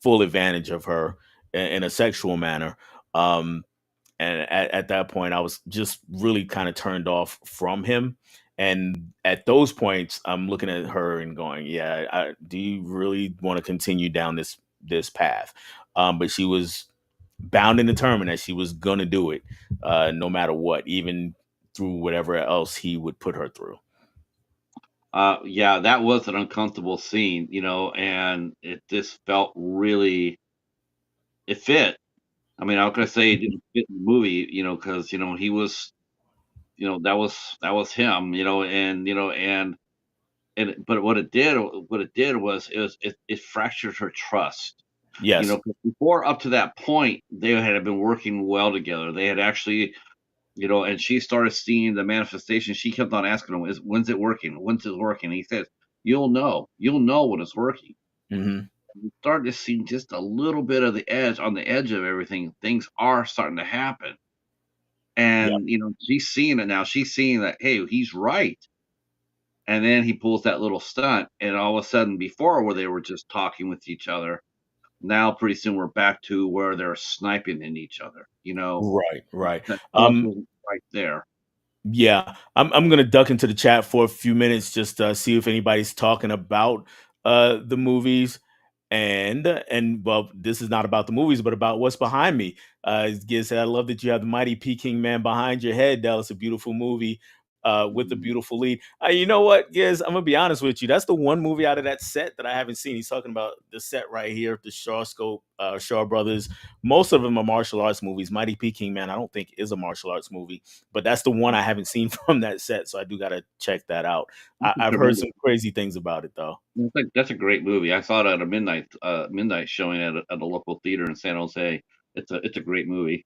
full advantage of her in a sexual manner. Um, and at that point, I was just really kind of turned off from him. And at those points, I'm looking at her and going, "Yeah, do you really want to continue down this path?" But she was bound and determined that she was gonna do it, no matter what, even through whatever else he would put her through. Yeah, that was an uncomfortable scene, and it just felt really it fit. I mean, I'm not gonna say it didn't fit in the movie, because he was, that was him, but what it did was it fractured her trust. Yes. 'Cause before up to that point, they had been working well together. They had actually, and she started seeing the manifestation. She kept on asking him, "When's it working? When's it working?" And he says, You'll know when it's working." Hmm. You start to see just a little bit of the edge on the edge of everything. Things are starting to happen. Yeah. And, she's seeing it now. She's seeing that, hey, he's right. And then he pulls that little stunt. And all of a sudden, before where they were just talking with each other, now pretty soon we're back to where they're sniping in each other. Right. Right. That trust Um, wasn't right there. Yeah, I'm gonna duck into the chat for a few minutes just to see if anybody's talking about the movies, and well, this is not about the movies, but about what's behind me. Giz said, "I love that you have the mighty Peking Man behind your head. That was a beautiful movie." With a Mhm. beautiful lead. You know what, Giz? I'm gonna be honest with you. That's the one movie out of that set that I haven't seen. He's talking about the set right here, the Shaw Brothers. Most of them are martial arts movies. Mighty Peking Man, I don't think is a martial arts movie, but that's the one I haven't seen from that set, so I do gotta check that out. It's a I've heard tremendous. some crazy things about it though. That's a great movie. I saw it at a midnight showing at a local theater in San Jose. It's a great movie.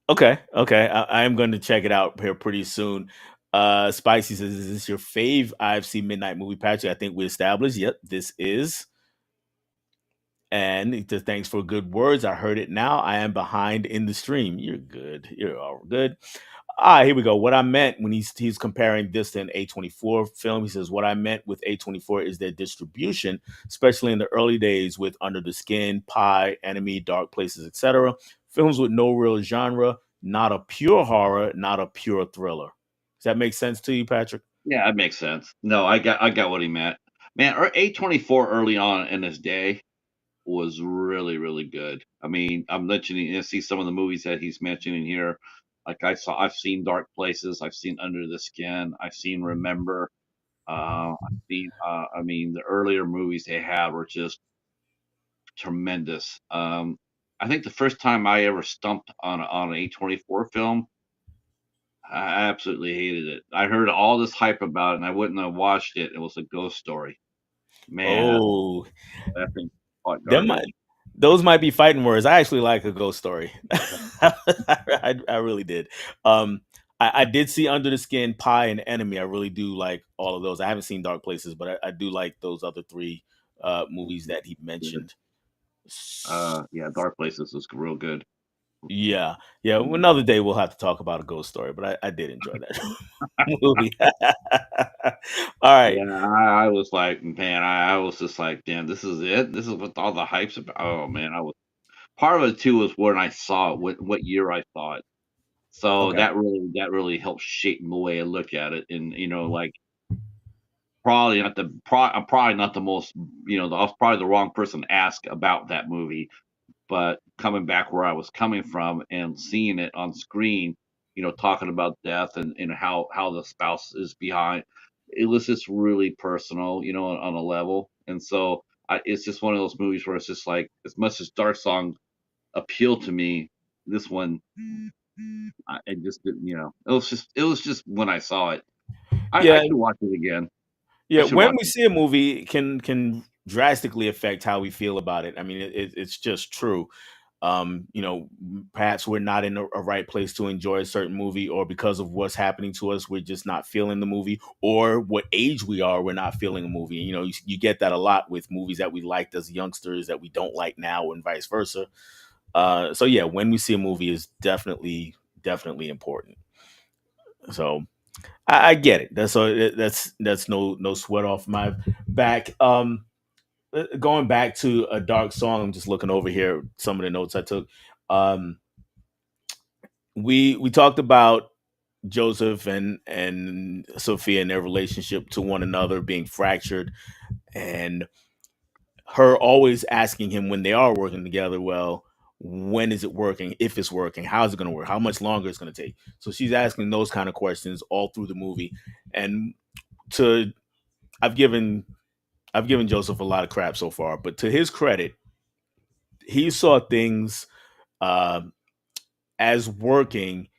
Okay, okay. I am going to check it out here pretty soon. Spicy says, "Is this your fave IFC midnight movie, Patrick?" I think we established. Yep, this is. And he says, "Thanks for good words. I heard it now. I am behind in the stream." You're good. You're all good. Here we go. What I meant when he's comparing this to an A24 film, he says, "What I meant with A24 is their distribution, especially in the early days with Under the Skin, Pie, Enemy, Dark Places, etc. Films with no real genre, not a pure horror, not a pure thriller." Does that make sense to you, Patrick? Yeah, that makes sense. No, I got what he meant. Man, A24 early on in his day was really, really good. I mean, I'm mentioning, see some of the movies that he's mentioning here. Like I've seen Dark Places, I've seen Under the Skin, I've seen Remember. I've seen, I mean, the earlier movies they had were just tremendous. I think the first time I ever stumped on an A24 film, I absolutely hated it. I heard all this hype about it, and I wouldn't have watched it. It was a ghost story. Man, Oh, that thing hot them might, garbage. those might be fighting words. I actually like a ghost story. I really did. Um, I did see Under the Skin, Pie, and Enemy. I really do like all of those. I haven't seen Dark Places, but I do like those other three movies that he Good. mentioned. Yeah, Dark Places was real good. Yeah, yeah. Well, Mm. another day we'll have to talk about a ghost story, but I did enjoy that movie. All right. Yeah, I was like, man, I was just like, damn, this is it. This is what all the hype's about. Oh man, I was part of it too was when I saw it, what year I saw it. So Okay. that really helped shape the way I look at it. And like I'm probably not the most I was probably the wrong person to ask about that movie. But coming back where I was coming from and seeing it on screen, talking about death and how the spouse is behind, it was just really personal, on a level. And so it's just one of those movies where it's just like, as much as Dark Song appealed to me, this one, it just didn't, it was just when I saw it, I Yeah, should watch it again. I yeah. should When watch we it. see a movie, it can drastically affect how we feel about it. I mean, it's just true. Perhaps we're not in a right place to enjoy a certain movie, or because of what's happening to us, we're just not feeling the movie, or what age we are, we're not feeling a movie. You get that a lot with movies that we liked as youngsters that we don't like now, and vice versa. So yeah, when we see a movie is definitely important. So I get it. That's no sweat off my back. Going back to A Dark Song, I'm just looking over here some of the notes I took. Um, we talked about Joseph and Sophia and their relationship to one another being fractured, and her always asking him when they are working together, well, when is it working? If it's working, how is it going to work? How much longer it's going to take? So she's asking those kind of questions all through the movie. And to I've given I've given Joseph a lot of crap so far, but to his credit, he saw things uh, as working,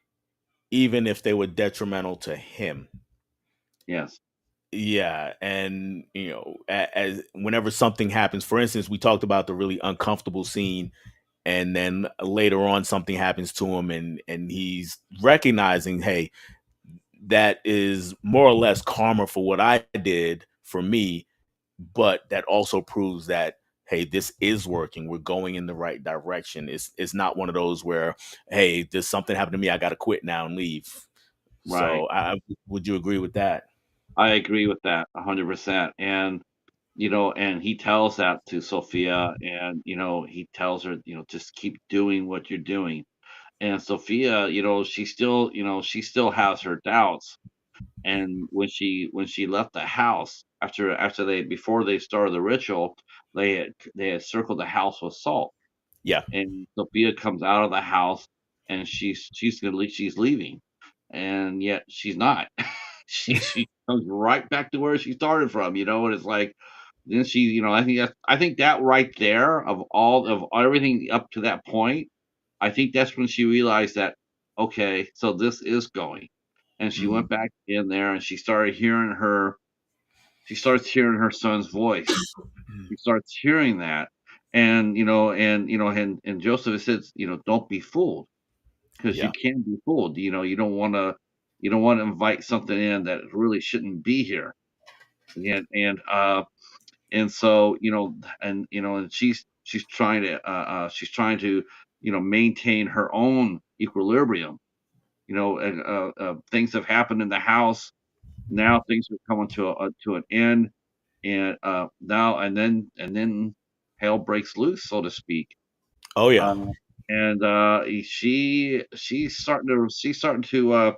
even if they were detrimental to him. Yes. Yeah, and as whenever something happens, for instance, we talked about the really uncomfortable scene, and then later on something happens to him, and he's recognizing, hey, that is more or less karma for what I did for me, but that also proves that, hey, this is working. We're going in the right direction. It's not one of those where, hey, there's something happened to me, I got to quit now and leave. Right. So would you agree with that? I agree with that 100%. And he tells that to Sophia, and he tells her, just keep doing what you're doing. And Sophia, she still has her doubts. And when she left the house after they before they started the ritual, they had circled the house with salt. Yeah. And Sophia comes out of the house, and she's leaving, and yet she's not. She comes right back to where she started from, and it's like, then she, I think that right there, of everything up to that point, I think that's when she realized that, okay, so this is going. And she Mhm. went back in there, and she starts hearing her son's voice. She starts hearing that, and and Joseph says, don't be fooled, because you Yeah. can be fooled. You don't want to invite something in that really shouldn't be here. And so and she's trying to maintain her own equilibrium. And things have happened in the house. Now things are coming to an end, and now and then hell breaks loose, so to speak. Oh yeah. um, and she's starting to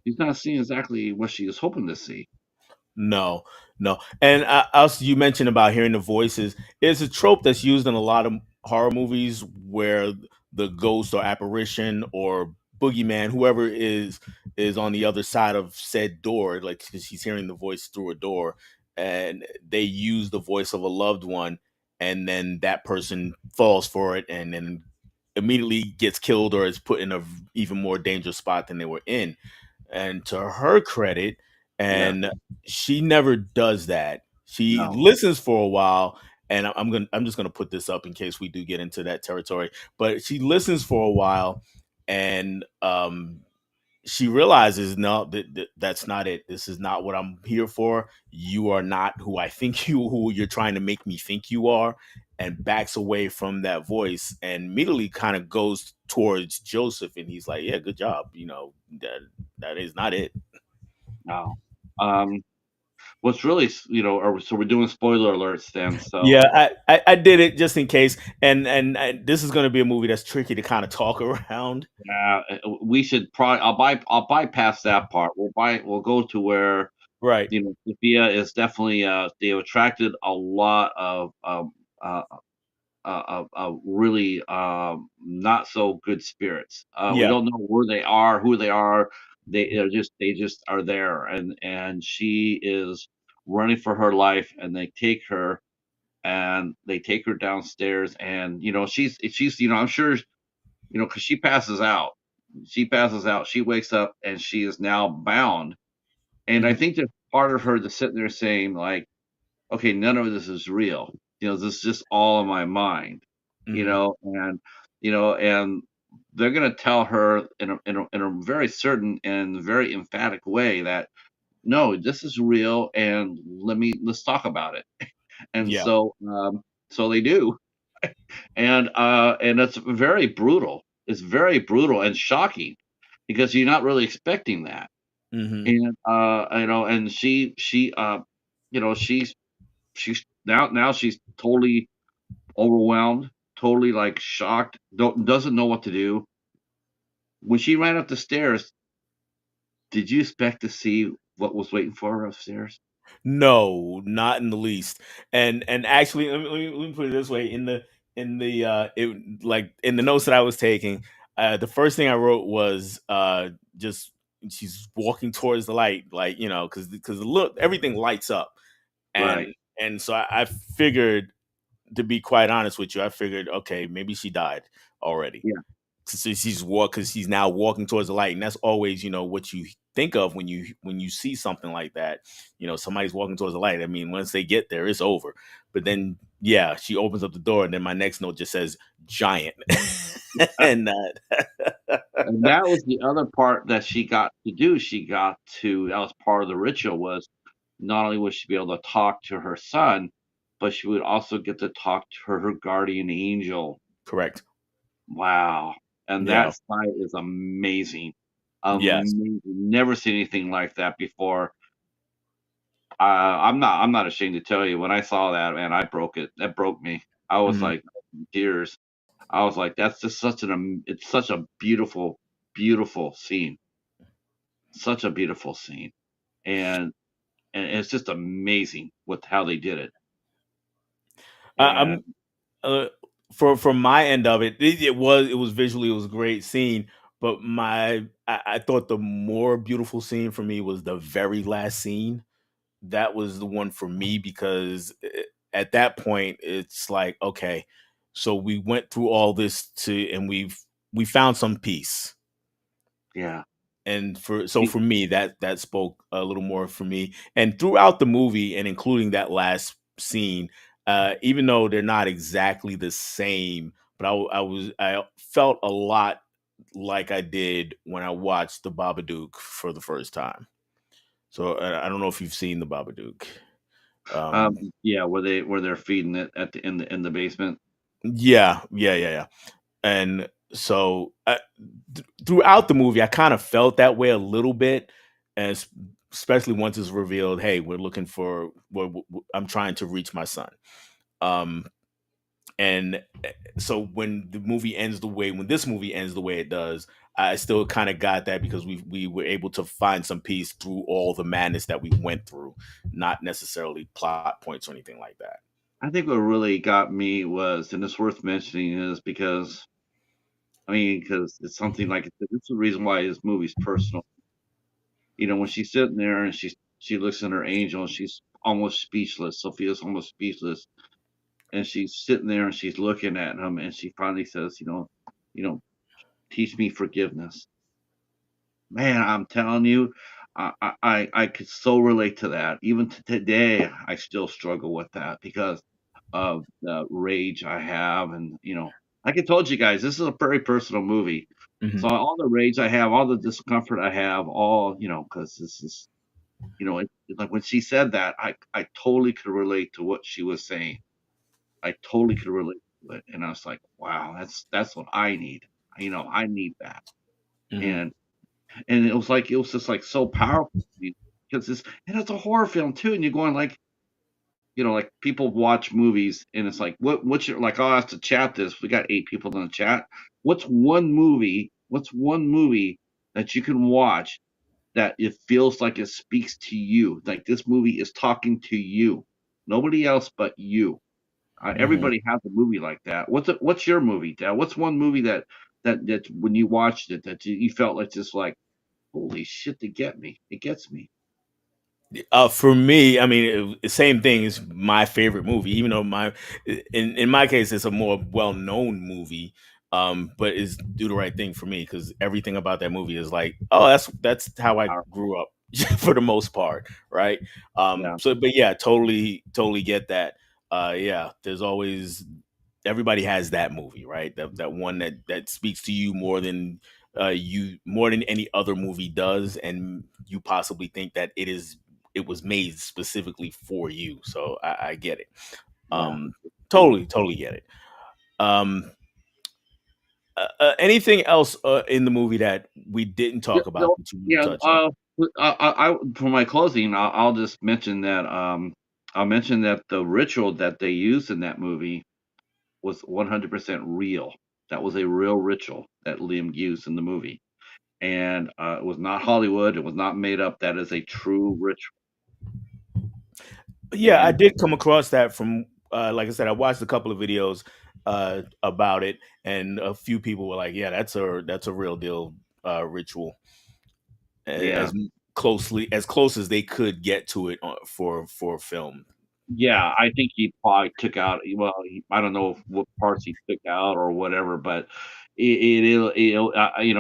she's not seeing exactly what she was hoping to see. No, no. And also, you mentioned about hearing the voices. It's a trope that's used in a lot of horror movies where the ghost or apparition or boogeyman, whoever is on the other side of said door, like 'cause she's hearing the voice through a door, and they use the voice of a loved one, and then that person falls for it, and then immediately gets killed or is put in a even more dangerous spot than they were in. And to her credit, Yeah. and she never does that. She No. listens for a while, and I'm just gonna put this up in case we do get into that territory. But she listens for a while, and she realizes no, that's not it. This is not what I'm here for. You are not who I think who you're trying to make me think you are, and backs away from that voice and immediately kind of goes towards Joseph, and he's like, "Yeah, good job. That is not it." No. um what's really so we're doing spoiler alerts then. Yeah, So I did it just in case, and this is going to be a movie that's tricky to kind of talk around. yeah, we should probably I'll bypass that part. We'll go to where Right. Sophia is definitely they attracted a lot uh, of really not so good spirits. We Yeah. don't know where they are, who they are. They just are there, and she is running for her life, and they take her downstairs, and she's I'm sure because she passes out. She passes out. She wakes up, and she is now bound. And I Hmm. think there's part of her that's sitting there saying, like, okay, none of this is real. This is just all in my mind. Hmm. And they're gonna tell her in a very certain and very emphatic way that no, this is real, and let's talk about it. And Yeah. so they do, and it's very brutal. It's very brutal and shocking because you're not really expecting that. Hmm. And she's now she's totally overwhelmed, totally like shocked, doesn't know what to do. When she ran up the stairs, did you expect to see what was waiting for her upstairs? No, not in the least. And actually, let me put it this way: like in the notes that I was taking, the first thing I wrote was just she's walking towards the light, like because look, everything lights up, Right. and so I figured, to be quite honest with you, I figured, okay, maybe she died already. Yeah. So because he's now walking towards the light, and that's always what you think of when you see something like that. Somebody's walking towards the light. I mean, once they get there, it's over. But then, yeah, she opens up the door, and then my next note just says giant, and And that was the other part that she got to do. That was part of the ritual, was not only would she be able to talk to her son, but she would also get to talk to her guardian angel. correct. Wow. And Yeah. that sight is amazing. Yes. Amazing. Never seen anything like that before. I'm not ashamed to tell you, when I saw that, man, I broke it. That broke me. I was Mhm. like in tears. I was like, that's just it's such a beautiful, beautiful scene. Such a beautiful scene. And it's just amazing with how they did it. And I'm uh, for my end of it, it was visually, it was a great scene. But I thought the more beautiful scene for me was the very last scene. That was the one for me because at that point it's like, okay, so we went through all this and we found some peace. yeah. And for me, that spoke a little more for me. And throughout the movie, and including that last scene, even though they're not exactly the same. But I felt a lot like I did when I watched the Babadook for the first time. So I don't know if you've seen the Babadook. Um, Yeah, where they're feeding it at the basement. yeah, yeah, yeah, yeah. And so throughout the movie, I kind of felt that way a little bit, as especially once it's revealed, hey, we're looking for, I'm trying to reach my son. Um, and so when this movie ends the way it does, I still kind of got that because we were able to find some peace through all the madness that we went through, not necessarily plot points or anything like that. I think what really got me was, and it's worth mentioning, is because I mean, because it's something like it's the reason why this movie's personal. When she's sitting there and she looks at her angel and she's almost speechless. Sophia's almost speechless, and she's sitting there and she's looking at him, and she finally says, you know, teach me forgiveness. Man, I'm telling you, I could so relate to that. Even to today, I still struggle with that because of the rage I have, and like I told you guys, this is a very personal movie. Hmm. So all the rage I have, all the discomfort I have, all because this is, like when she said that, I totally could relate to what she was saying. I totally could relate to it, and I was like, wow, that's what I need. I need that, Hmm. and it was just like so powerful to me because it's a horror film too, and you're going like, like people watch movies and it's like, what's your like? I'll ask to chat this. We got 8 people in the chat. What's one movie that you can watch that it feels like it speaks to you? Like this movie is talking to you, nobody else but you. Hmm. Everybody has a movie like that. What's your movie, Dad? What's one movie that when you watched it that you felt like just like, holy shit, they get me. It gets me. For me, I mean, same thing is my favorite movie. Even though in my case, it's a more well known movie, but it's Do the Right Thing for me because everything about that movie is like, oh, that's how I Power. grew up for the most part, right? Yeah, So, but yeah, totally get that. Yeah, there's always everybody has that movie, right? That one that speaks to you more than any other movie does, and you possibly think that it was made specifically for you. So I get it. yeah. Um, totally get it. Um, anything else in the movie that we didn't Yeah, talk about no, that you want yeah. to touch on? For my closing, I'll just mention that I'll mention that the ritual that they used in that movie was 100% real. That was a real ritual that Liam used in the movie, and it was not Hollywood. It was not made up. That is a true ritual. Yeah, I And did come across that from like I said, I watched a couple of videos about it, and a few people were like, "Yeah, that's a real deal ritual." yeah, As as close as they could get to it for film. yeah, I think he probably took out well, I don't know what parts he took out or whatever, but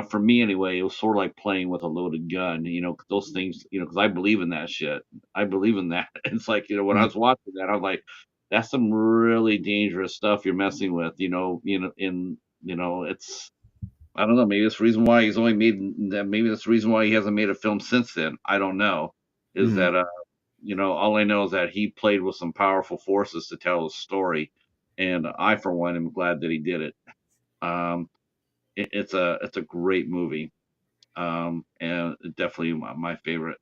for me anyway, it was sort of like playing with a loaded gun, 'cause those things, 'cause I believe in that shit. I believe in that. It's like, when I Mhm, was watching that, I'm like, "That's some really dangerous stuff you're messing with," it's I don't know, maybe that's the reason why he's only made that maybe that's the reason why he hasn't made a film since then. I don't know. Is mhm. that all I know is that he played with some powerful forces to tell his story, and I, for one, am glad that he did it. Um, it's a great movie, and definitely my favorite.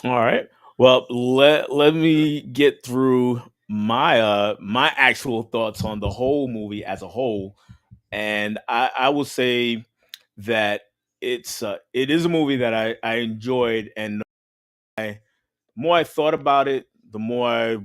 All right. Well, let me get through my actual thoughts on the whole movie as a whole, and I will say that it is a movie that I enjoyed, and the more I thought about it, the more I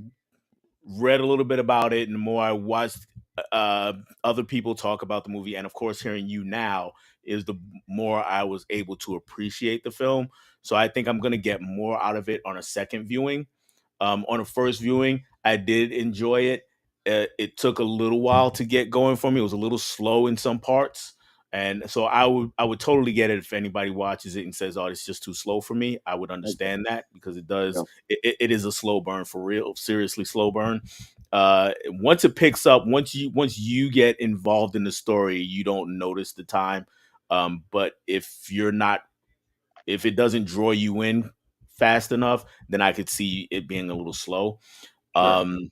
read a little bit about it, and the more I watched uh, other people talk about the movie, and of course, hearing you now is the more I was able to appreciate the film. So I think I'm going to get more out of it on a second viewing. On a first viewing, I did enjoy it. It took a little while to get going for me. It was a little slow in some parts, And so I would totally get it if anybody watches it and says, "Oh, it's just too slow for me." I would Okay. understand that because Yeah. it is a slow burn for real, seriously slow burn. Once it picks up, once you get involved in the story, you don't notice the time. But if it doesn't draw you in fast enough, then I could see it being a little slow. Sure. Um,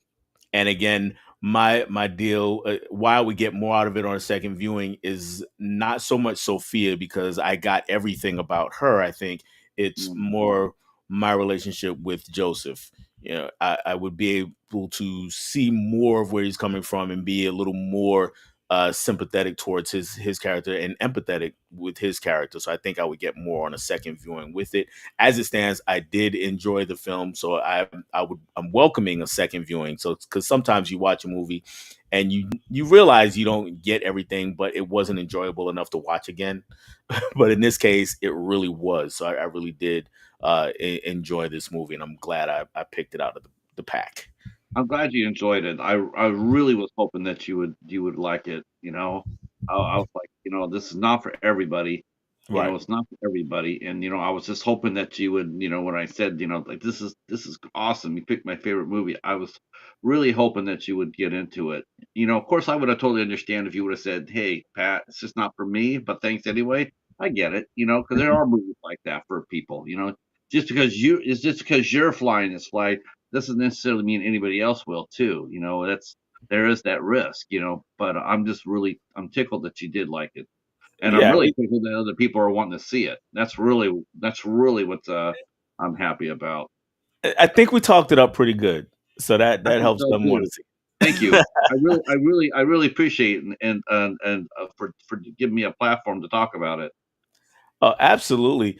and again, my deal, why I would get more out of it on a second viewing is not so much Sophia because I got everything about her. I think it's Mm. more my relationship with Joseph. I would be able to see more of where he's coming from and be a little more sympathetic towards his character and empathetic with his character. So I think I would get more on a second viewing with it. As it stands, I did enjoy the film, so I'm welcoming a second viewing. So because sometimes you watch a movie and you realize you don't get everything, but it wasn't enjoyable enough to watch again. But in this case, it really was. So I really did enjoy this movie, and I'm glad I picked it out of the pack. I'm glad you enjoyed it. I really was hoping that you would like it, you know? I was like, this is not for everybody. Right. It's not for everybody, and, I was just hoping that you would, when I said, like, "This is awesome, you picked my favorite movie," I was really hoping that you would get into it. Of course, I would have totally understand if you would have said, "Hey, Pat, it's just not for me, but thanks anyway." I get it, because there are movies like that for people, just because you're flying this flight doesn't necessarily mean anybody else will too. There is that risk, but I'm tickled that you did like it. And I'm Yeah, really tickled that other people are wanting to see it. That's really what I'm happy about. I think we talked it up pretty good, so that I that think helps so them want to too. Thank see. you. I really appreciate it, and for giving me a platform to talk about it. Oh, absolutely.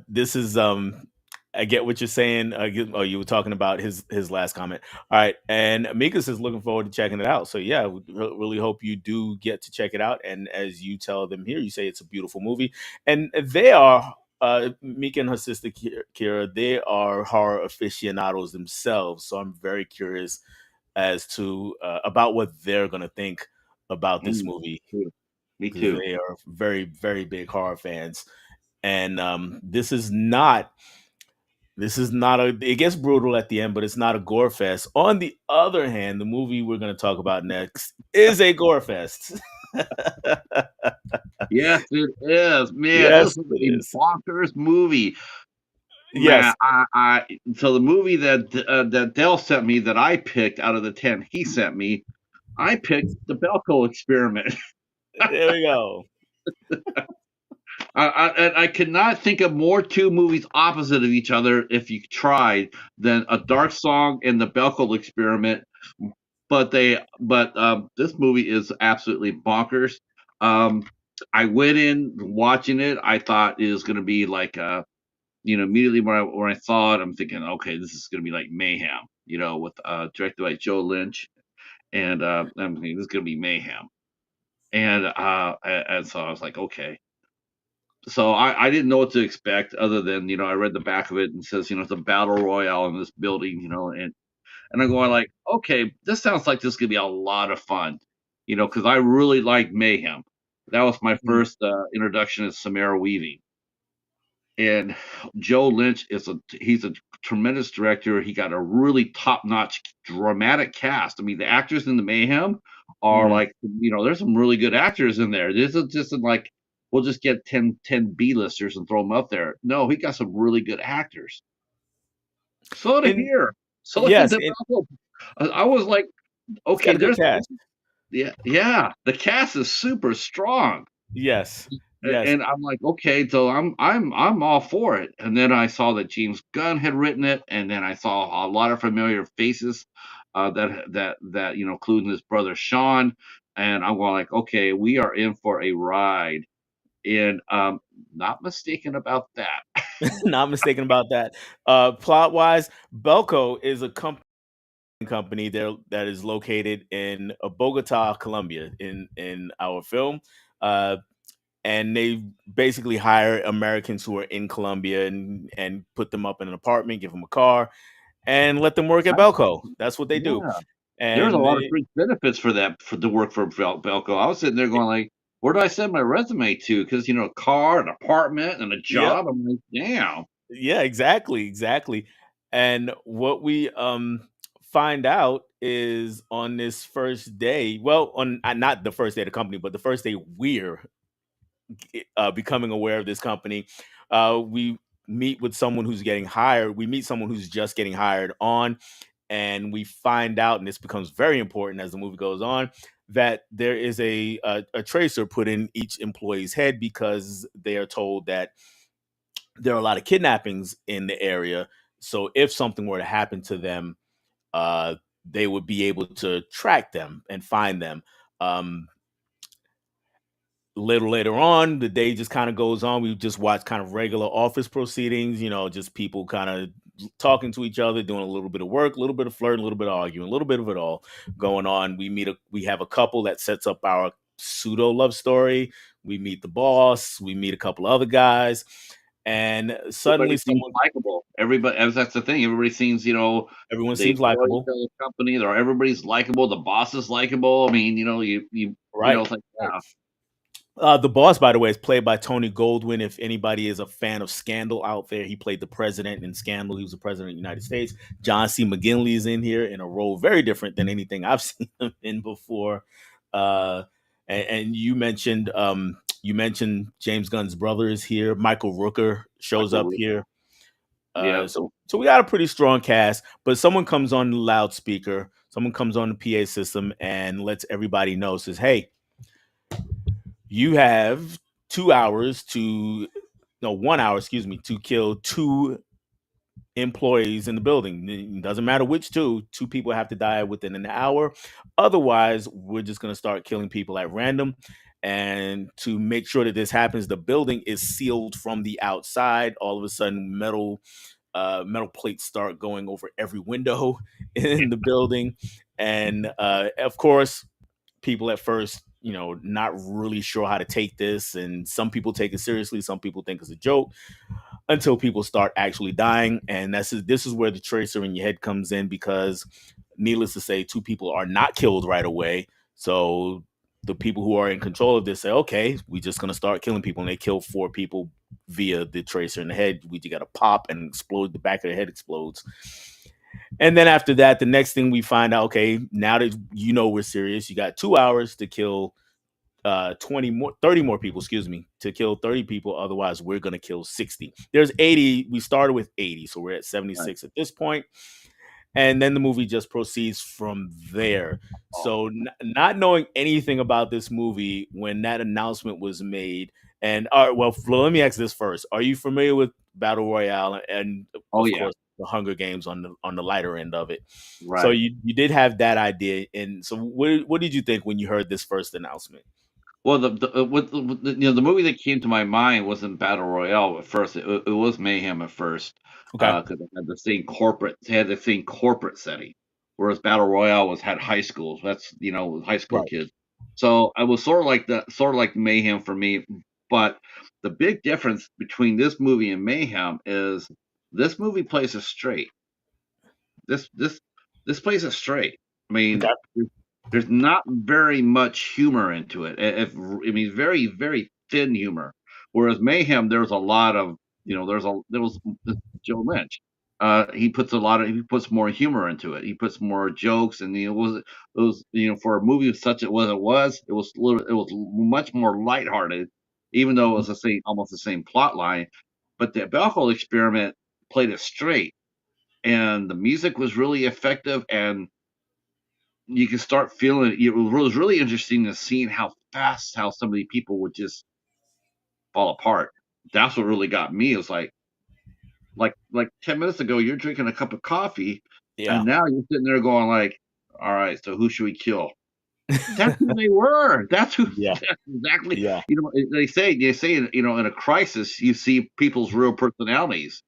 This is I get what you're saying. Oh, you were talking about his last comment. All right, and Amicus is looking forward to checking it out. So yeah, we really hope you do get to check it out. And as you tell them here, you say it's a beautiful movie, and they are. Mika and her sister Kira, they are horror aficionados themselves. So I'm very curious as to about what they're gonna think about this Mm, movie too. Me because too. they are very, very big horror fans. And this is not a it gets brutal at the end, but it's not a gore fest. On the other hand, the movie we're going to talk about next is a gore fest. Yes, it is. Man, this Yes, is it a is. bonkers movie. Man, Yes, so the movie that Dell sent me that I picked out of the 10 he sent me, I picked the Belko Experiment. there we go. I could not think of more two movies opposite of each other if you tried than A Dark Song and the Belko Experiment. But this movie is absolutely bonkers. Um, I went in watching it. I thought it was going to be like immediately when I saw it, I'm thinking, okay, this is going to be like mayhem. With directed by Joe Lynch, and I'm thinking this is going to be mayhem. And so I was like, okay. So I didn't know what to expect other than I read the back of it and says it's a battle royale in this building, and I'm going like, okay, this sounds like this could be a lot of fun, because I really like mayhem. That was my Mhm. first introduction to Samara Weaving. And Joe Lynch he's a tremendous director. He got a really top-notch dramatic cast. I mean, the actors in the Mayhem are Mhm. like, there's some really good actors in there. This is just like we'll just get 10 B-listers and throw them up there. No, he got some really good actors. So to And hear, so to yes, develop. I was like, it's got okay, a good there's cast. yeah, yeah. The cast is super strong. Yes, A yes. and I'm like, "Okay, so I'm all for it." And then I saw that James Gunn had written it, and then I saw a lot of familiar faces, including his brother Sean, and I'm going like, "Okay, we are in for a ride." And, not mistaken about that. Not mistaken about that. Plot wise, Belco is a company there that is located in Bogota, Colombia, in our film. Uh, and they basically hire Americans who are in Colombia and put them up in an apartment, give them a car, and let them work at Right? Belco. That's what they do. Yeah. There's a and lot of fringe benefits for that for the work for Belco. I was sitting there going like, where do I send my resume to? Because a car, an apartment, and a yep, job. I'm like, damn. yeah, exactly, exactly. And what we find out is on this first day, well, on not the first day of the company, but the first day we're becoming aware of this company, we meet with someone who's getting hired. We meet someone who's just getting hired on, and we find out, and this becomes very important as the movie goes on, that there is a tracer put in each employee's head because they are told that there are a lot of kidnappings in the area. So if something were to happen to them, uh, they would be able to track them and find them. Um, Little later on, the day just kind of goes on. We just watch kind of regular office proceedings, just people kind of talking to each other, doing a little bit of work, a little bit of flirting, a little bit of arguing, a little bit of it all going on. We have a couple that sets up our pseudo love story. We meet the boss, we meet a couple other guys, and Everybody suddenly seems someone likable. Everybody, as that's the thing. Everybody seems, everyone they seems know each likable. other's company. Everybody's likable. The boss is likable. I mean, Right. it's like, Right. yeah, The boss, by the way, is played by Tony Goldwyn. If anybody is a fan of Scandal out there, he played the president in Scandal. He was the president of the United States. John C. McGinley is in here in a role very different than anything I've seen him in before. Uh, and you mentioned James Gunn's brother is here. Michael Rooker shows Michael up Root. here. Yeah, So we got a pretty strong cast, but someone comes on the loudspeaker, someone comes on the PA system and lets everybody know, says, "Hey, you have 2 hours to no 1 hour, excuse me, to kill two employees in the building. It doesn't matter which two people have to die within an hour. Otherwise, we're just going to start killing people at random. And to make sure that this happens, the building is sealed from the outside. All of a sudden, metal plates start going over every window in the building, and of course, people at first, not really sure how to take this, and some people take it seriously, some people think it's a joke, until people start actually dying, and this is where the tracer in your head comes in, because needless to say, two people are not killed right away. So the people who are in control of this say, okay, we're just going to start killing people, and they kill four people via the tracer in the head. We just got to pop and explode, the back of the head explodes. And then after that, the next thing we find out, okay, now that we're serious, you got 2 hours to kill 20 more 30 more people, excuse me, to kill 30 people. Otherwise, we're gonna kill 60. There's 80. We started with 80, so we're at right. 76 at this point. And then the movie just proceeds from there. Oh, So not knowing anything about this movie when that announcement was made, and well, Flo, let me ask this first: are you familiar with Battle Royale and oh of yeah, course the Hunger Games on the lighter end of it? So right. you did have that idea, and so what did you think when you heard this first announcement? Well, the movie that came to my mind wasn't Battle Royale at first. It was Mayhem at first, Okay, because it had the same corporate setting, whereas Battle Royale had high schools. That's high school right, kids. So I was sort of like Mayhem for me. But the big difference between this movie and Mayhem is this movie plays it straight. This this this plays it straight. I okay, mean, there's not very much humor into it. I mean, very, very thin humor. Whereas Mayhem, there's a lot of, there was Joe Lynch. He puts more humor into it. He puts more jokes, and it was, for a movie such as it was much more lighthearted, even though it was almost the same plot line. But the Belko experiment played it straight, and the music was really effective, and you can start feeling it. It was really interesting to seeing how so many people would just fall apart. That's what really got me. It was like 10 minutes ago, you're drinking a cup of coffee, yeah, and now you're sitting there going like, "All right, so who should we kill?" That's who they were. That's who. yeah, That's exactly. yeah. They say in a crisis, you see people's real personalities,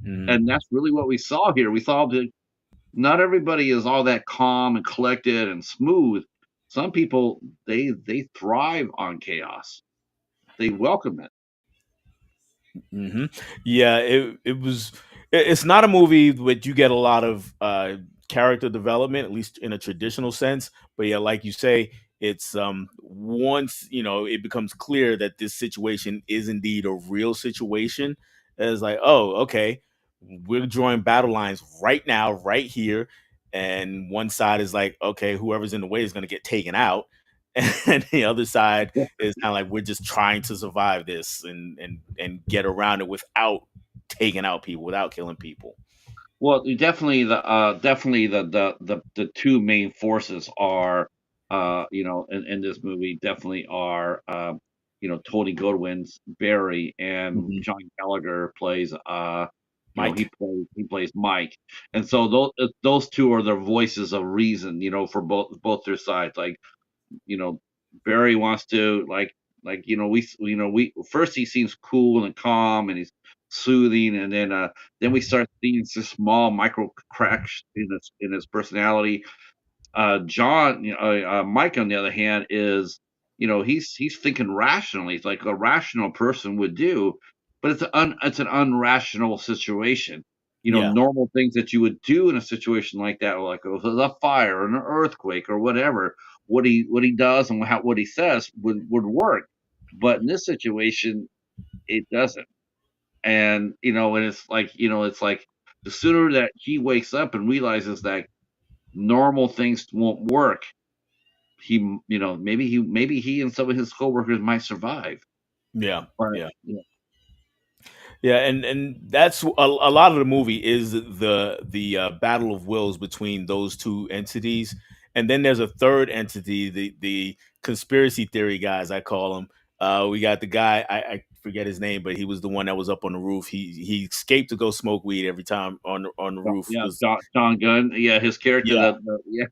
Mhm. and that's really what we saw here. We saw that not everybody is all that calm and collected and smooth. Some people they thrive on chaos. They welcome it. Yeah, it's not a movie that you get a lot of character development, at least in a traditional sense. But yeah, like you say, it's once it becomes clear that this situation is indeed a real situation, it's like, oh, okay, we're drawing battle lines right now, right here, and one side is like, okay, whoever's in the way is going to get taken out, and the other side is kind of like, we're just trying to survive this and get around it without taking out people, without killing people. Well, you definitely the two main forces are, in this movie definitely are, Tony Goodwin's Barry, and Mhm. John Gallagher plays, Mike. he plays Mike. And so those two are the voices of reason, for both their sides. Like, you know, Barry wants to, like, we first he seems cool and calm, and he's soothing, and then we start seeing some small micro cracks in his personality. Mike, on the other hand, is, he's thinking rationally. It's like a rational person would do, but it's an unrational situation. Yeah. Normal things that you would do in a situation like that, like a fire, an earthquake, or whatever. What he does and what he says would work, but in this situation, it doesn't. And it's like the sooner that he wakes up and realizes that normal things won't work, maybe he and some of his coworkers might survive. Yeah. But Yeah. yeah, Yeah, and that's a lot of the movie is the battle of wills between those two entities, and then there's a third entity, the conspiracy theory guys, I call them. We got the guy, I forget his name, but he was the one that was up on the roof. He escaped to go smoke weed every time on the roof yeah, because John Gunn, yeah, his character, yeah.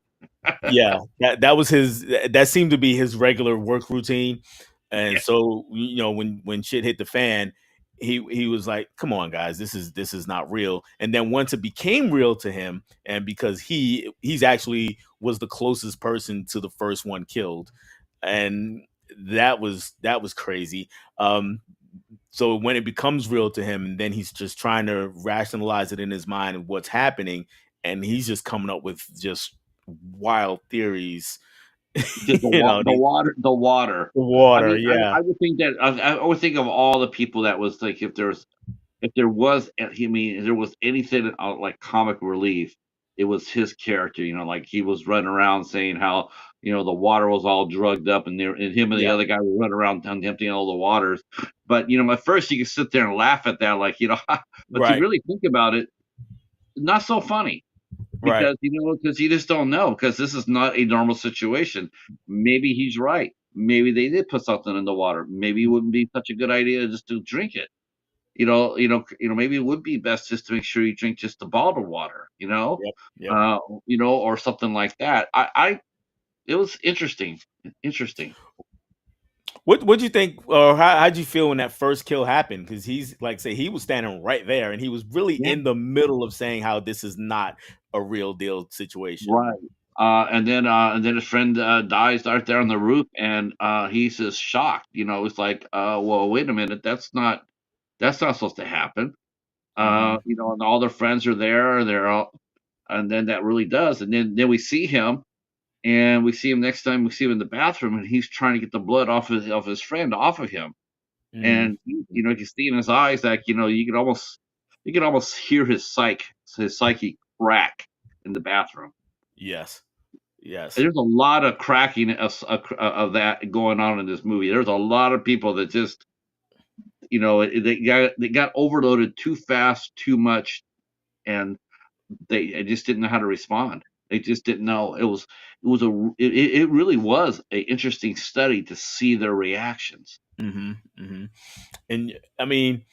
yeah, Yeah, that was his. That seemed to be his regular work routine, and yeah, so when shit hit the fan, he was like, "Come on, guys, this is not real." And then once it became real to him, and because he's actually was the closest person to the first one killed, and that was crazy. Um, so when it becomes real to him, and then he's just trying to rationalize it in his mind and what's happening, and he's just coming up with just wild theories. just you know, the, the water. the I water, mean, yeah, I would think that I would think of all the people that was like, if there was, if there was anything, like comic relief, it was his character. Like he was running around saying how, the water was all drugged up, and him and the yeah, other guy were running around emptying all the waters. But at first you can sit there and laugh at that, like, but you right, really think about it, not so funny, right, because you just don't know, because this is not a normal situation. Maybe he's right. Maybe they did put something in the water. Maybe it wouldn't be such a good idea just to drink it. Maybe it would be best just to make sure you drink just the bottled water, yep, yep. or something like that. It was interesting, interesting. What do you think, or how'd you feel when that first kill happened? Because he's like, say, he was standing right there, and he was really Yeah, in the middle of saying how this is not a real deal situation. right. And then his friend dies out there on the roof, and he's just shocked. It's like, well, wait a minute, that's not supposed to happen. Hmm. And all their friends are there, and then that really does, and then we see him. And we see him next time we see him in the bathroom, and he's trying to get the blood off his friend off of him. Hmm. And you can see in his eyes, like, you can almost hear his psyche crack in the bathroom. Yes, And yes. there's a lot of cracking of that going on in this movie. There's a lot of people that just, they got overloaded too fast, too much, and they just didn't know how to respond. They just didn't know. It really was a interesting study to see their reactions. Hmm. Hmm. And I mean,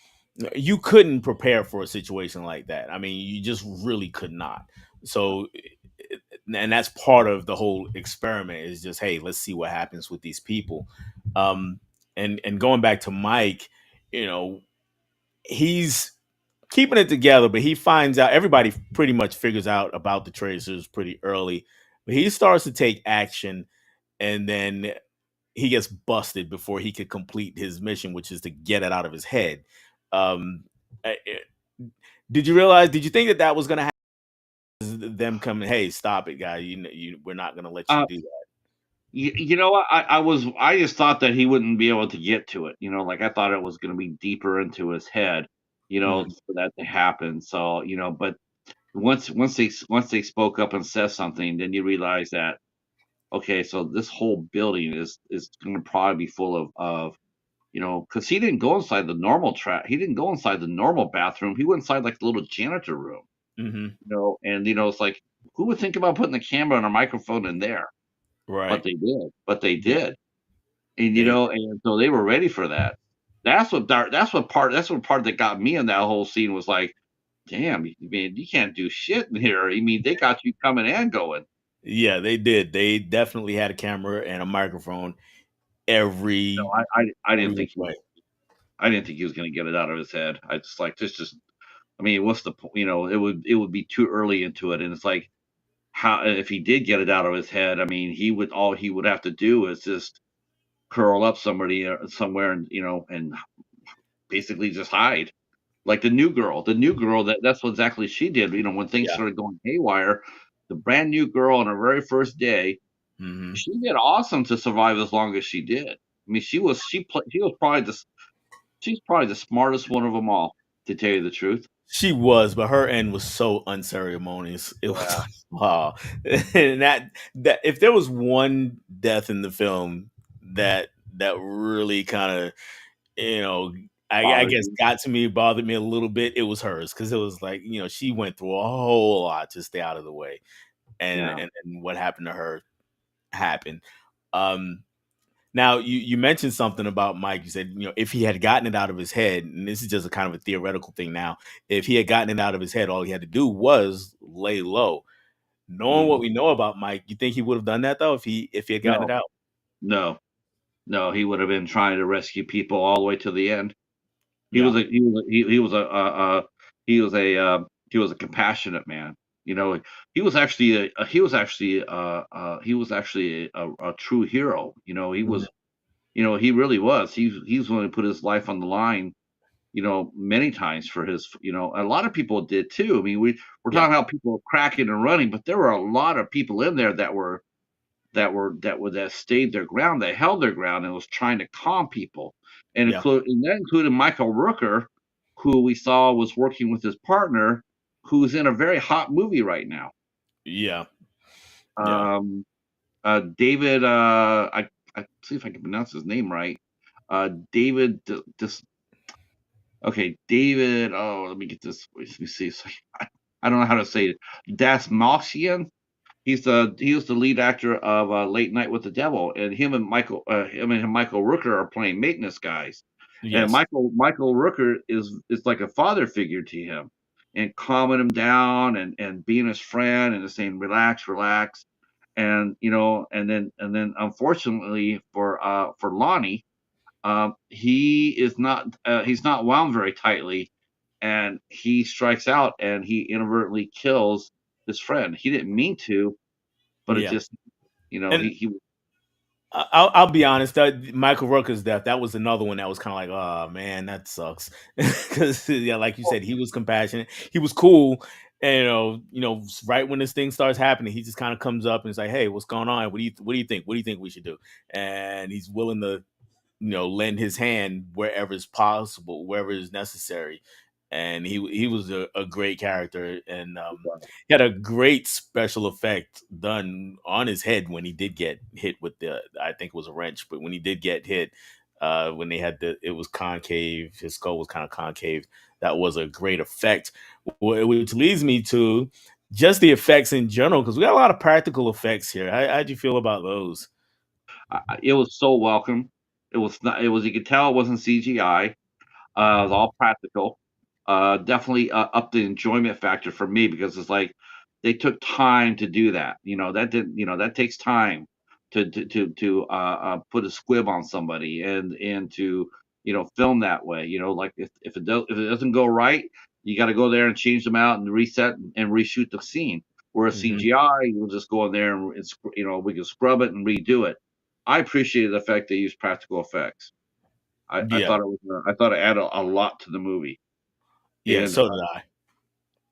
you couldn't prepare for a situation like that. I mean, you just really could not. So, and that's part of the whole experiment is just, hey, let's see what happens with these people. Um, and going back to Mike, you know, he's keeping it together, but he finds out everybody pretty much figures out about the tracers pretty early. But he starts to take action, and then he gets busted before he could complete his mission, which is to get it out of his head. Um, did you realize? Did you think that that was going to happen? them coming, hey, stop it, guy. We're not gonna let you Uh, do that. you know what? I just thought that he wouldn't be able to get to it. You know, like I thought it was going to be deeper into his head. You know, Mhm, for that to happen. So you know, but once they spoke up and said something, then you realize that okay, so this whole building is going to probably be full of you know, because he didn't go inside the normal track. He didn't go inside the normal bathroom. He went inside like the little janitor room. mhm. You know, and you know, it's like who would think about putting a camera and a microphone in there? But Right. they did. But they Yeah. did. And you They know, and so they were ready for that. That's what part that got me in that whole scene was like, damn, man, you can't do shit in here. I mean, they got you coming and going. Yeah, they did. They definitely had a camera and a microphone No, every I didn't every which think way. I didn't think he was going to get it out of his head. I just like this just I mean, what's the point? You know, it would be too early into it, and it's like how if he did get it out of his head, I mean, he would have to do is just curl up somebody somewhere and you know and basically just hide. Like the new girl that's what exactly she did. You know, when things Yeah. started going haywire, the brand new girl on her very first day, Mhm. she did awesome to survive as long as she did. I mean, she was probably she's probably the smartest one of them all, to tell you the truth. She was, but her end was so unceremonious. It was Yeah, like, wow. And that if there was one death in the film that really kind of, you know, I bothered guess you. got to me, bothered me a little bit, it was hers because it was like, she went through a whole lot to stay out of the way. And Yeah, and what happened to her happened. Um Now you mentioned something about Mike. You said, if he had gotten it out of his head, and this is just a kind of a theoretical thing now, if he had gotten it out of his head, all he had to do was lay low. Knowing what mhm. we know about Mike, you think he would have done that though if he had gotten No, it out? no, no. He would have been trying to rescue people all the way to the end. Yeah. He was he was a he was a compassionate man. You know, he was actually a true hero. You know, he Mhm. was you know he really was. He's willing to put his life on the line. You know, many times for his. You know, a lot of people did too. I mean, we're Yeah. talking about people cracking and running, but there were a lot of people in there that stayed their ground, that held their ground, and was trying to calm people, Yeah. and that included Michael Rooker, who we saw was working with his partner, who's in a very hot movie right now. Yeah. Yeah. Um, David, I see if I can pronounce his name right. David, okay, David. Oh, let me get this. Let me see. I don't know how to say it. Dasmalkian. He was the lead actor of Late Night with the Devil, and him and Michael Rooker are playing maintenance guys, and Yes. Michael Rooker is like a father figure to him, and calming him down and being his friend and just saying relax, relax, and you know, and then unfortunately for Lonnie, he's not wound very tightly, and he strikes out and he inadvertently kills his friend. He didn't mean to, but it Yeah. just, you know, And he I'll be honest. That Michael Rooker's death, that was another one that was kind of like, oh man, that sucks. Because yeah, like you well, said, he was compassionate, he was cool, and right when this thing starts happening, he just kind of comes up and is like, hey, what's going on? What do you think? What do you think we should do? And he's willing to lend his hand wherever is possible, wherever is necessary. And he was a great character, and he had a great special effect done on his head when he did get hit with I think it was a wrench, but when he did get hit, when they had it was concave, his skull was kind of concave. That was a great effect, which leads me to just the effects in general, because we got a lot of practical effects here. How'd you feel about those? it was so welcome. It was not. It was. You could tell it wasn't CGI. It was all practical. Definitely up the enjoyment factor for me because it's like they took time to do that. You know that didn't. You know that takes time to put a squib on somebody and to you know film that way. You know, like if it doesn't go right, you got to go there and change them out and reset and reshoot the scene. Whereas Hmm. CGI, you'll just go in there you know we can scrub it and redo it. I appreciated the fact they used practical effects. I Yeah, thought it was I thought it added a lot to the movie, yeah, and so did I.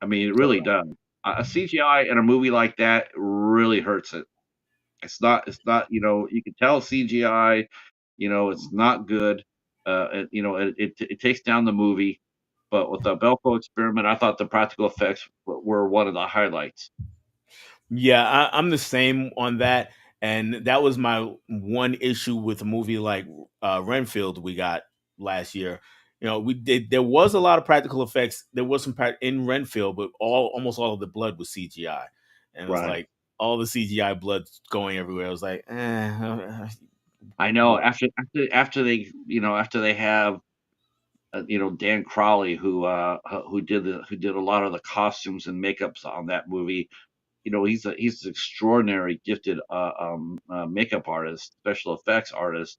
I mean it So really does. A CGI in a movie like that really hurts it. It's not, you can tell CGI, it's not good. It takes down the movie. But with the Belko experiment, I thought the practical effects were one of the highlights. Yeah, I'm the same on that, and that was my one issue with a movie like Renfield we got last year. You know, we did there was a lot of practical effects. There was some in Renfield, but almost all of the blood was CGI, and it was Right. like all the CGI blood going everywhere. I was like, I know what? after they have Dan Crowley who did a lot of the costumes and makeups on that movie. He's an extraordinary gifted makeup artist, special effects artist,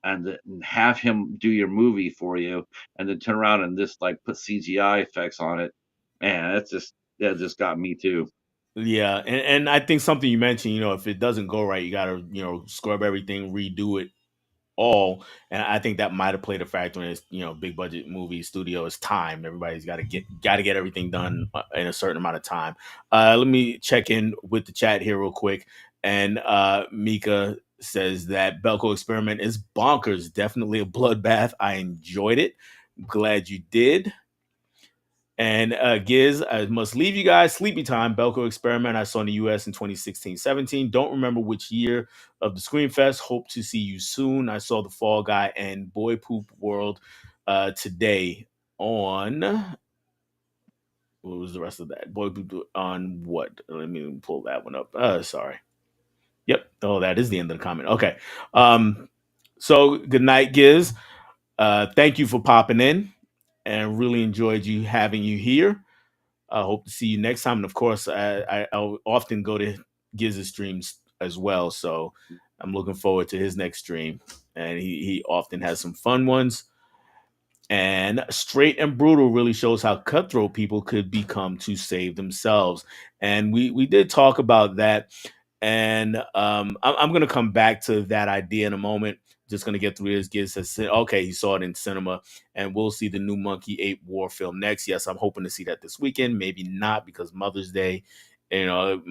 and have him do your movie for you, and then turn around and just like put CGI effects on it. Man, that just got me too. Yeah, and I think something you mentioned, if it doesn't go right, you got to scrub everything, redo it all. And I think that might have played a factor in this, big budget movie studio is time. Everybody's got to get everything done in a certain amount of time. Let me check in with the chat here real quick. And Mika says that Belko experiment is bonkers. Definitely a bloodbath. I enjoyed it. Glad you did. And Giz, I must leave you guys. Sleepy time. Belko experiment I saw in the US in 2016-17. Don't remember which year of the Scream Fest. Hope to see you soon. I saw the Fall Guy and Boy Poop World today on what was the rest of that? Boy Poop on what? Let me pull that one up. Sorry. Yep. Oh, that is the end of the comment. Okay. So good night, Giz. Thank you for popping in and really enjoyed having you here. I hope to see you next time. And of course, I'll often go to Giz's streams as well. So I'm looking forward to his next stream. And he often has some fun ones. And Straight and Brutal really shows how cutthroat people could become to save themselves. And we did talk about that. And I'm going to come back to that idea in a moment. Just going to get through his gigs. Okay, he saw it in cinema, and we'll see the new Monkey Ape War film next. Yes, I'm hoping to see that this weekend. Maybe not because Mother's Day. You know,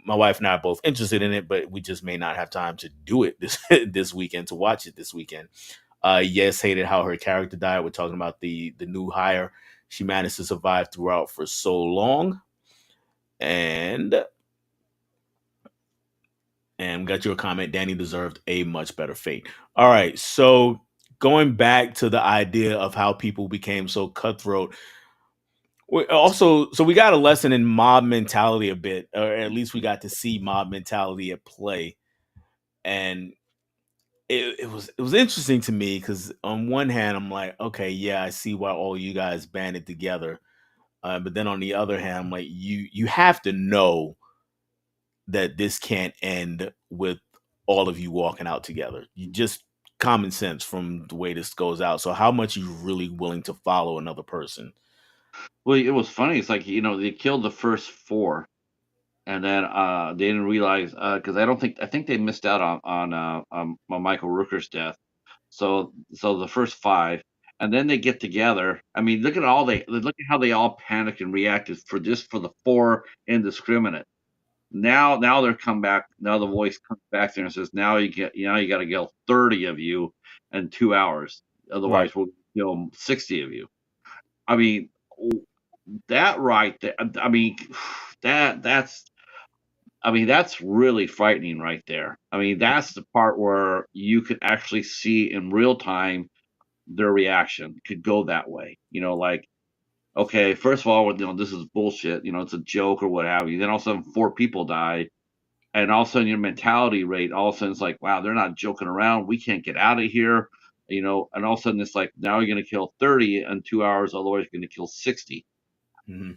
my wife and I are both interested in it, but we just may not have time to do it this this weekend to watch it this weekend. Yes, hated how her character died. We're talking about the new hire. She managed to survive throughout for so long, and got your comment. Danny deserved a much better fate. All right, so going back to the idea of how people became so cutthroat. So we got a lesson in mob mentality a bit, or at least we got to see mob mentality at play, and it was interesting to me because on one hand I'm like, okay, yeah, I see why all you guys banded together, but then on the other hand, I'm like, you have to know that this can't end with all of you walking out together. You just common sense from the way this goes out. So how much are you really willing to follow another person? Well, it was funny. It's like they killed the first four, and then they didn't realize because I think they missed out on Michael Rooker's death. So the first five, and then they get together. I mean, look at how they all panicked and reacted for the four indiscriminate. Now they're come back. Now the voice comes back there and says, now you got to kill 30 of you in 2 hours. Right. Otherwise, we'll kill 60 of you. I mean, that right there. I mean, that that's that's really frightening right there. I mean, that's the part where you could actually see in real time their reaction could go that way. Like, okay, first of all, this is bullshit. It's a joke or what have you. Then all of a sudden, four people die, and all of a sudden, your mentality rate, all of a sudden, it's like, wow, they're not joking around. We can't get out of here. And all of a sudden, it's like now you're going to kill 30 in 2 hours, otherwise you're going to kill 60. Hmm.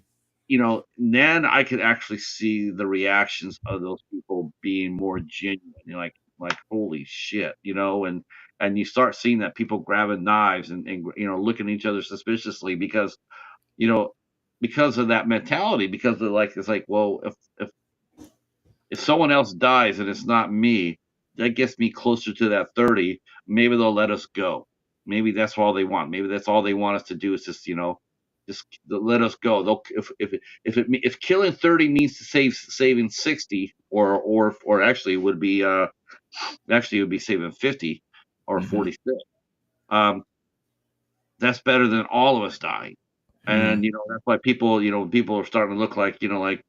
Then I could actually see the reactions of those people being more genuine. Like holy shit, and you start seeing that people grabbing knives and looking at each other suspiciously you know because of that mentality. Because they're like, it's like, well, if someone else dies and it's not me, that gets me closer to that 30. Maybe they'll let us go. Maybe that's all they want. Maybe that's all they want us to do is just Just let us go. They'll, if killing 30 means to saving 60, or actually it would be actually it would be saving 50 or Hmm. 46. Um, that's better than all of us dying. And Mm. that's why people are starting to look like, like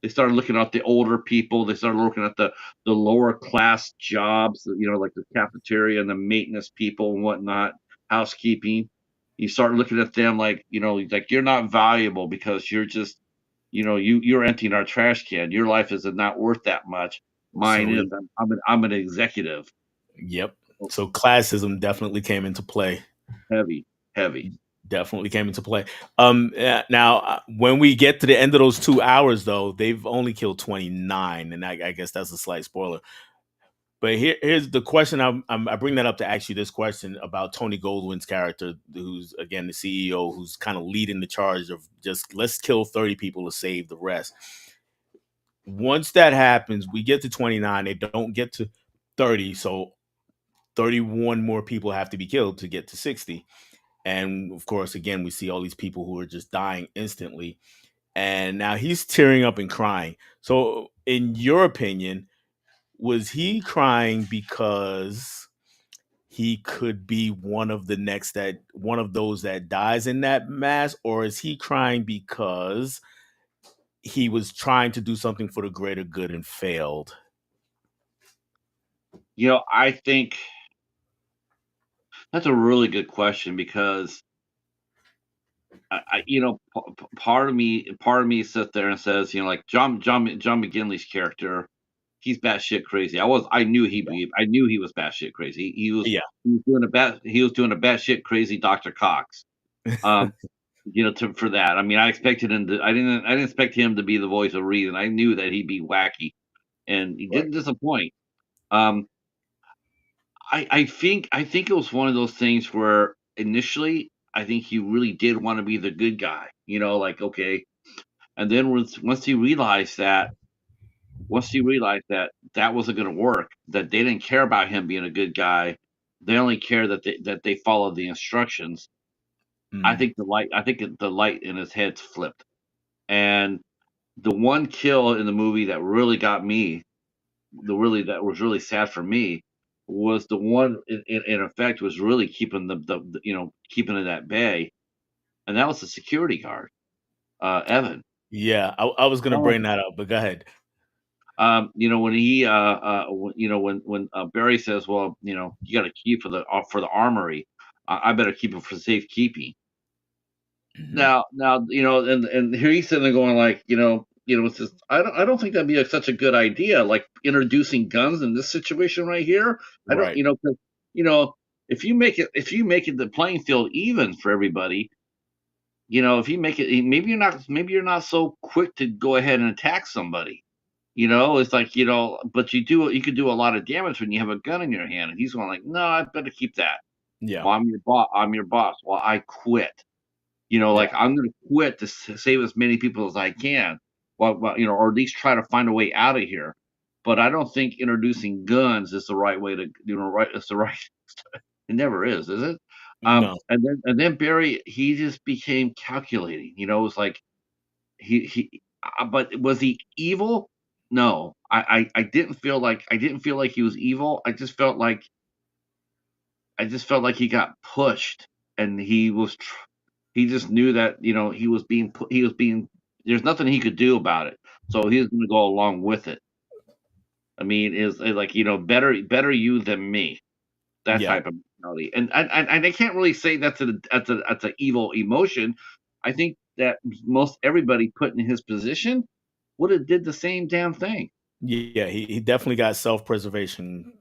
they started looking at the older people. They started looking at the lower class jobs, like the cafeteria and the maintenance people and whatnot, housekeeping. You start looking at them like, like you're not valuable because you're just, you're emptying our trash can. Your life is not worth that much. Mine So is. I'm an executive. yep. So classism definitely came into play. Heavy, heavy. Definitely came into play. Now, when we get to the end of those 2 hours, though, they've only killed 29, and I guess that's a slight spoiler. But here's the question. I bring that up to ask you this question about Tony Goldwyn's character, who's again the CEO, who's kind of leading the charge of just let's kill 30 people to save the rest. Once that happens, we get to 29. They don't get to 30, so 31 more people have to be killed to get to 60. And of course, again, we see all these people who are just dying instantly. And now he's tearing up and crying. So, in your opinion, was he crying because he could be one of those that dies in that mass, or is he crying because he was trying to do something for the greater good and failed? I think that's a really good question because part of me sits there and says, like John McGinley's character, he's batshit crazy. I knew he was batshit crazy. Yeah. He was doing a batshit crazy Dr. Cox. Um, for that. I mean, I didn't expect him to be the voice of reason. I knew that he'd be wacky, and he Right. didn't disappoint. Um, I think it was one of those things where initially I think he really did want to be the good guy. Like, okay. And then once he realized that that wasn't going to work, that they didn't care about him being a good guy, they only care that they followed the instructions. Mm. I think the light in his head flipped, and the one kill in the movie that really got me, that was really sad for me, was the one in effect was really keeping keeping it at bay, and that was the security guard, Evan. Yeah, I was gonna bring that up, but go ahead. When Barry says, "Well, you got to keep for the armory. I better keep it for safekeeping." Hmm. Now, and here he's sitting there going like, it's just I don't think that'd be such a good idea. Like introducing guns in this situation right here. I don't, Right. 'cause, you know, if you make it the playing field even for everybody, if you make it, maybe you're not so quick to go ahead and attack somebody. It's like, but you could do a lot of damage when you have a gun in your hand. And he's going like, no, I better keep that. Yeah. Well, I'm your boss. I'm your boss. Well, I quit. Yeah. Like I'm going to quit to save as many people as I can. Well, or at least try to find a way out of here. But I don't think introducing guns is the right way to, right. It's the right. It never is it? No. And then Barry, he just became calculating. It was like but was he evil? No, I didn't feel like he was evil. I just felt like he got pushed, and he just knew that he was being. There's nothing he could do about it, so he was going to go along with it. I mean, is like better you than me, that Yeah. type of mentality, and I can't really say that's a evil emotion. I think that most everybody put in his position would have did the same damn thing. Yeah, he definitely got self preservation,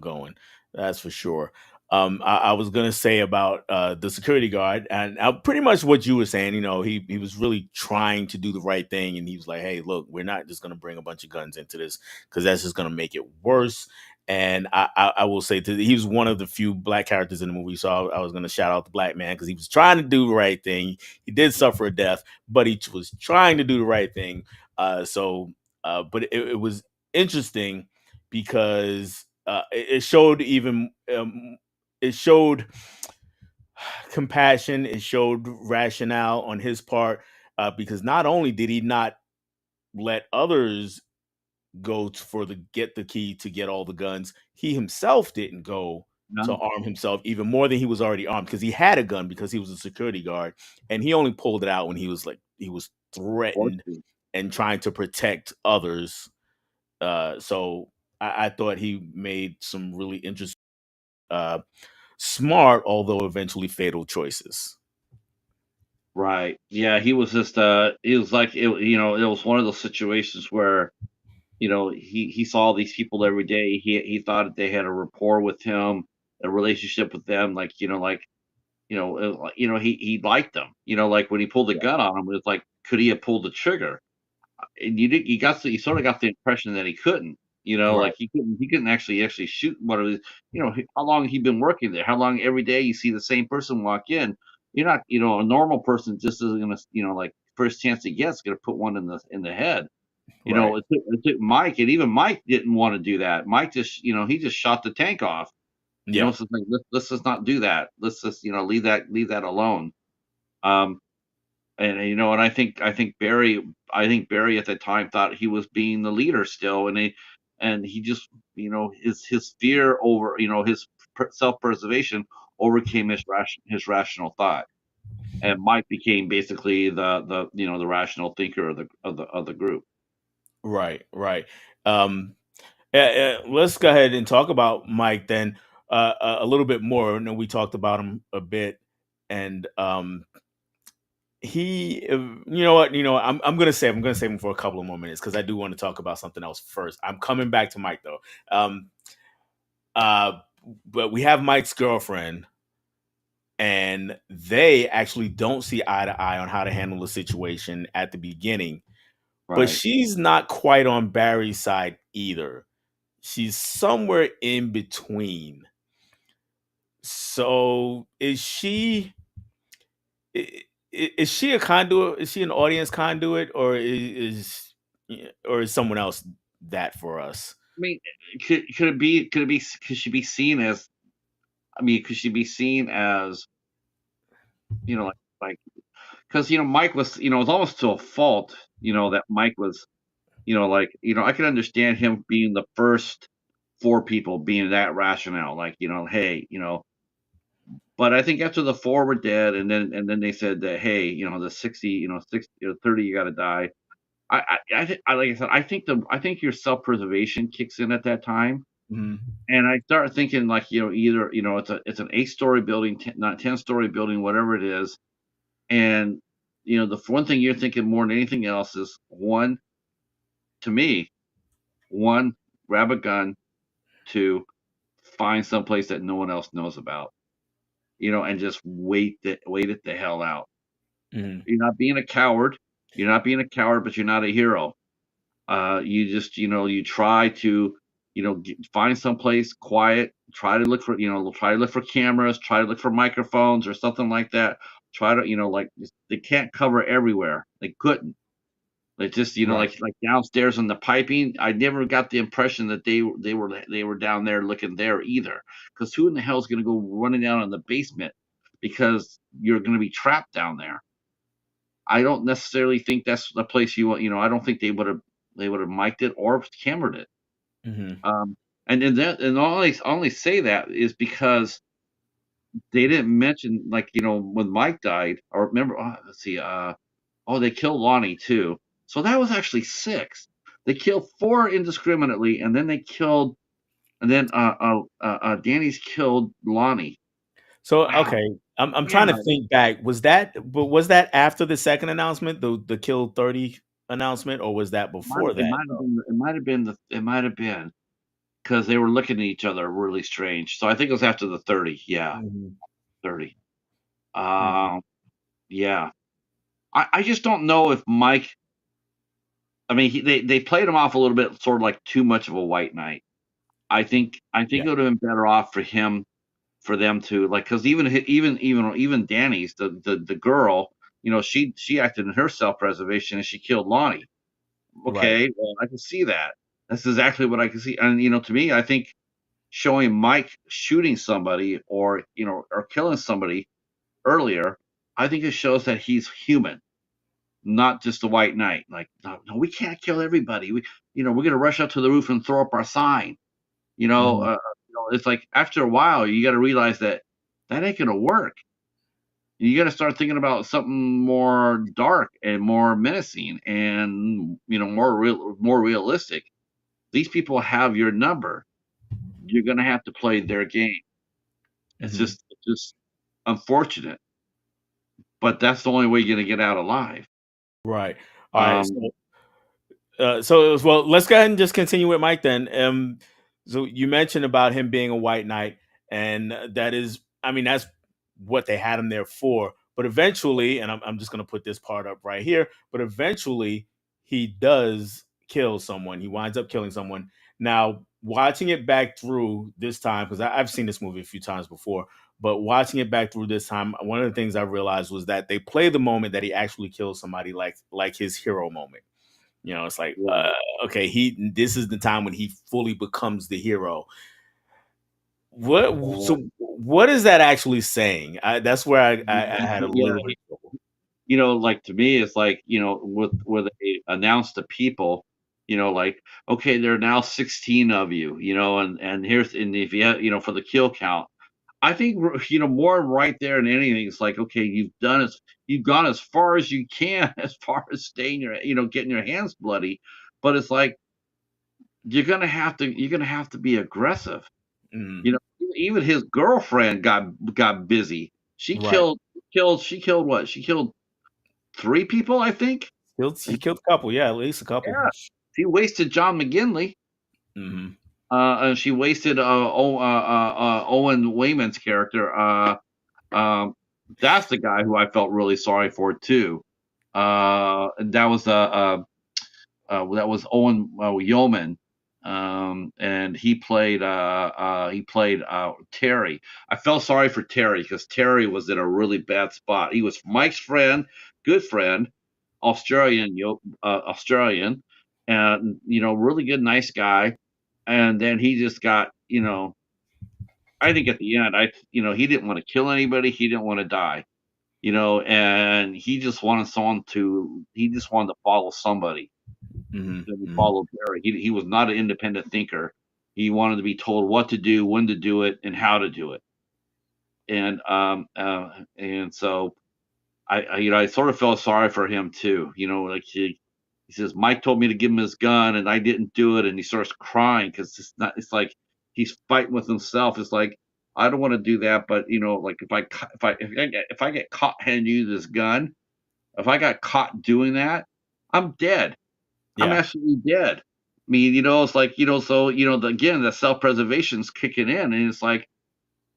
going. That's for sure. I was gonna say about the security guard, and pretty much what you were saying. He was really trying to do the right thing, and he was like, "Hey, look, we're not just gonna bring a bunch of guns into this because that's just gonna make it worse." And I will say he was one of the few black characters in the movie, so I was gonna shout out the black man because he was trying to do the right thing. He did suffer a death, but he was trying to do the right thing. But it was interesting because it showed compassion. It showed rationale on his part, because not only did he not let others for the get the key to get all the guns, he himself didn't go to No, arm himself even more than he was already armed, because he had a gun because he was a security guard, and he only pulled it out when he was forced threatened to. and trying to protect others. So I thought he made some really interesting, uh, smart, although eventually fatal choices. Right. Yeah, he was just he was like it was one of those situations where he saw these people every day. He thought that they had a rapport with him, a relationship with them, he liked them. Like when he pulled the Yeah. gun on him, it was like, could he have pulled the trigger? And you sort of got the impression that he couldn't. Right. Like he couldn't actually shoot one of his. How long he been working there? How long every day you see the same person walk in? You're not, a normal person just isn't gonna, like first chance he gets, gonna put one in the head. Right. It took Mike, and even Mike didn't want to do that. Mike just, he just shot the tank off. Yep. So it's like, let's just not do that. Let's just, leave that alone. Um, and I think Barry at the time thought he was being the leader still, and he just, his fear over, his self-preservation overcame his rational thought, and Mike became basically the rational thinker of the group. Right. Right. Um, let's go ahead and talk about Mike then, a little bit more. And we talked about him a bit, and you know what, I'm gonna save him for a couple of more minutes because I do want to talk about something else first. I'm coming back to Mike though. Uh, but we have Mike's girlfriend, and they actually don't see eye to eye on how to handle the situation at the beginning. But Right. she's not quite on Barry's side either. She's somewhere in between. So i- is she a conduit? Is she an audience conduit, or is someone else that for us? I mean, could she be seen as? I mean, could she be seen as, like because Mike was, it was almost to a fault, that Mike was, I can understand him being the first four people being that rationale, like, hey, but I think after the four were dead, and then they said that, hey, the 60, 60, 30, you got to die. Like I said, I think your self preservation kicks in at that time. Mhm. And I start thinking, like, either, it's an 8-story building, not 10-story building, whatever it is. And the one thing you're thinking more than anything else is, one, to me, one, grab a gun, two, find someplace that no one else knows about, and just wait it the hell out. Mhm. You're not being a coward. You're not being a coward, but you're not a hero. You just, you try to, find someplace quiet. Try to look for cameras. Try to look for microphones or something like that. Try to, they can't cover everywhere. They couldn't. They just, Right. like downstairs in the piping. I never got the impression that they were down there looking there either. Because who in the hell is going to go running down in the basement? Because you're going to be trapped down there. I don't necessarily think that's the place you want. I don't think they would have mic'd it or cambered it. Mhm. Um, and only say that is because they didn't mention, like, when Mike died, or remember, let's see, they killed Lonnie too. So that was actually six. They killed four indiscriminately, and then Danny's killed Lonnie. So Wow, okay, I'm trying to man, think back. Was that after the second announcement, the kill 30 announcement, or was that before it that might have though? been, it might have been because they were looking at each other really strange. So I think it was after the 30. Yeah, Mhm. 30. Mhm. Um, yeah. I just don't know if Mike. I mean, they played him off a little bit, sort of like too much of a white knight. I think Yeah. it would have been better off for them to, like, because even Danny's the girl, she acted in her self preservation and she killed Lonnie. Right. Okay, well, I can see that. That's exactly what I can see. And to me, I think showing Mike shooting somebody, or killing somebody. earlier, I think it shows that he's human, not just a white knight. Like, no, no, we can't kill everybody. We're gonna rush up to the roof and throw up our sign. You know, Mhm. uh, it's like after a while, you got to realize that that ain't gonna work. You got to start thinking about something more dark and more menacing, and more realistic. These people have your number. You're gonna have to play their game. Mhm. It's just unfortunate, but that's the only way you're gonna get out alive. Right. All right. Um, So well, let's go ahead and just continue with Mike then. So you mentioned about him being a white knight, and that is, I mean, that's what they had him there for. But eventually, and I'm just going to put this part up right here. But eventually, he does kill someone. He winds up killing someone. Now, watching it back through this time, because I've seen this movie a few times before, but watching it back through this time, one of the things I realized was that they play the moment that he actually kills somebody like his hero moment. It's like, yeah. okay, he this is the time when he fully becomes the hero. What Uh, so what is that actually saying? That's where I had a yeah, little bit of trouble. like to me, it's like with where they announce to people, like okay, there are now 16 of you, and here's and if you have, for the kill count. I think more right there than anything. It's like okay, you've gone as far as you can, as far as staying getting your hands bloody, but it's like you're gonna have to be aggressive. Mhm. You know, even his girlfriend got busy. She Right. killed what? She killed 3 people, I think? He killed a couple, yeah, at least a couple. Yeah. She wasted John McGinley, Mhm. and she wasted, Owen Wayman's character, that's the guy who I felt really sorry for too. And that was Owen Yeoman, and he played Terry. I felt sorry for Terry because Terry was in a really bad spot. He was Mike's friend, good friend, Australian, and really good, nice guy. And then he just got, I think at the end, he didn't want to kill anybody. He didn't want to die, and he just wanted to follow somebody. Mhm. That he Mhm. followed Barry. He was not an independent thinker. He wanted to be told what to do, when to do it, and how to do it. And so I sort of felt sorry for him too. Like he says, Mike told me to give him his gun, and I didn't do it, and he starts crying because it's not. It's like he's fighting with himself. It's like I don't want to do that, but like if I get caught handing you this gun, if I got caught doing that, I'm dead. I'm Yeah. absolutely dead. I mean, it's like, so, again, the self-preservation's kicking in, and it's like,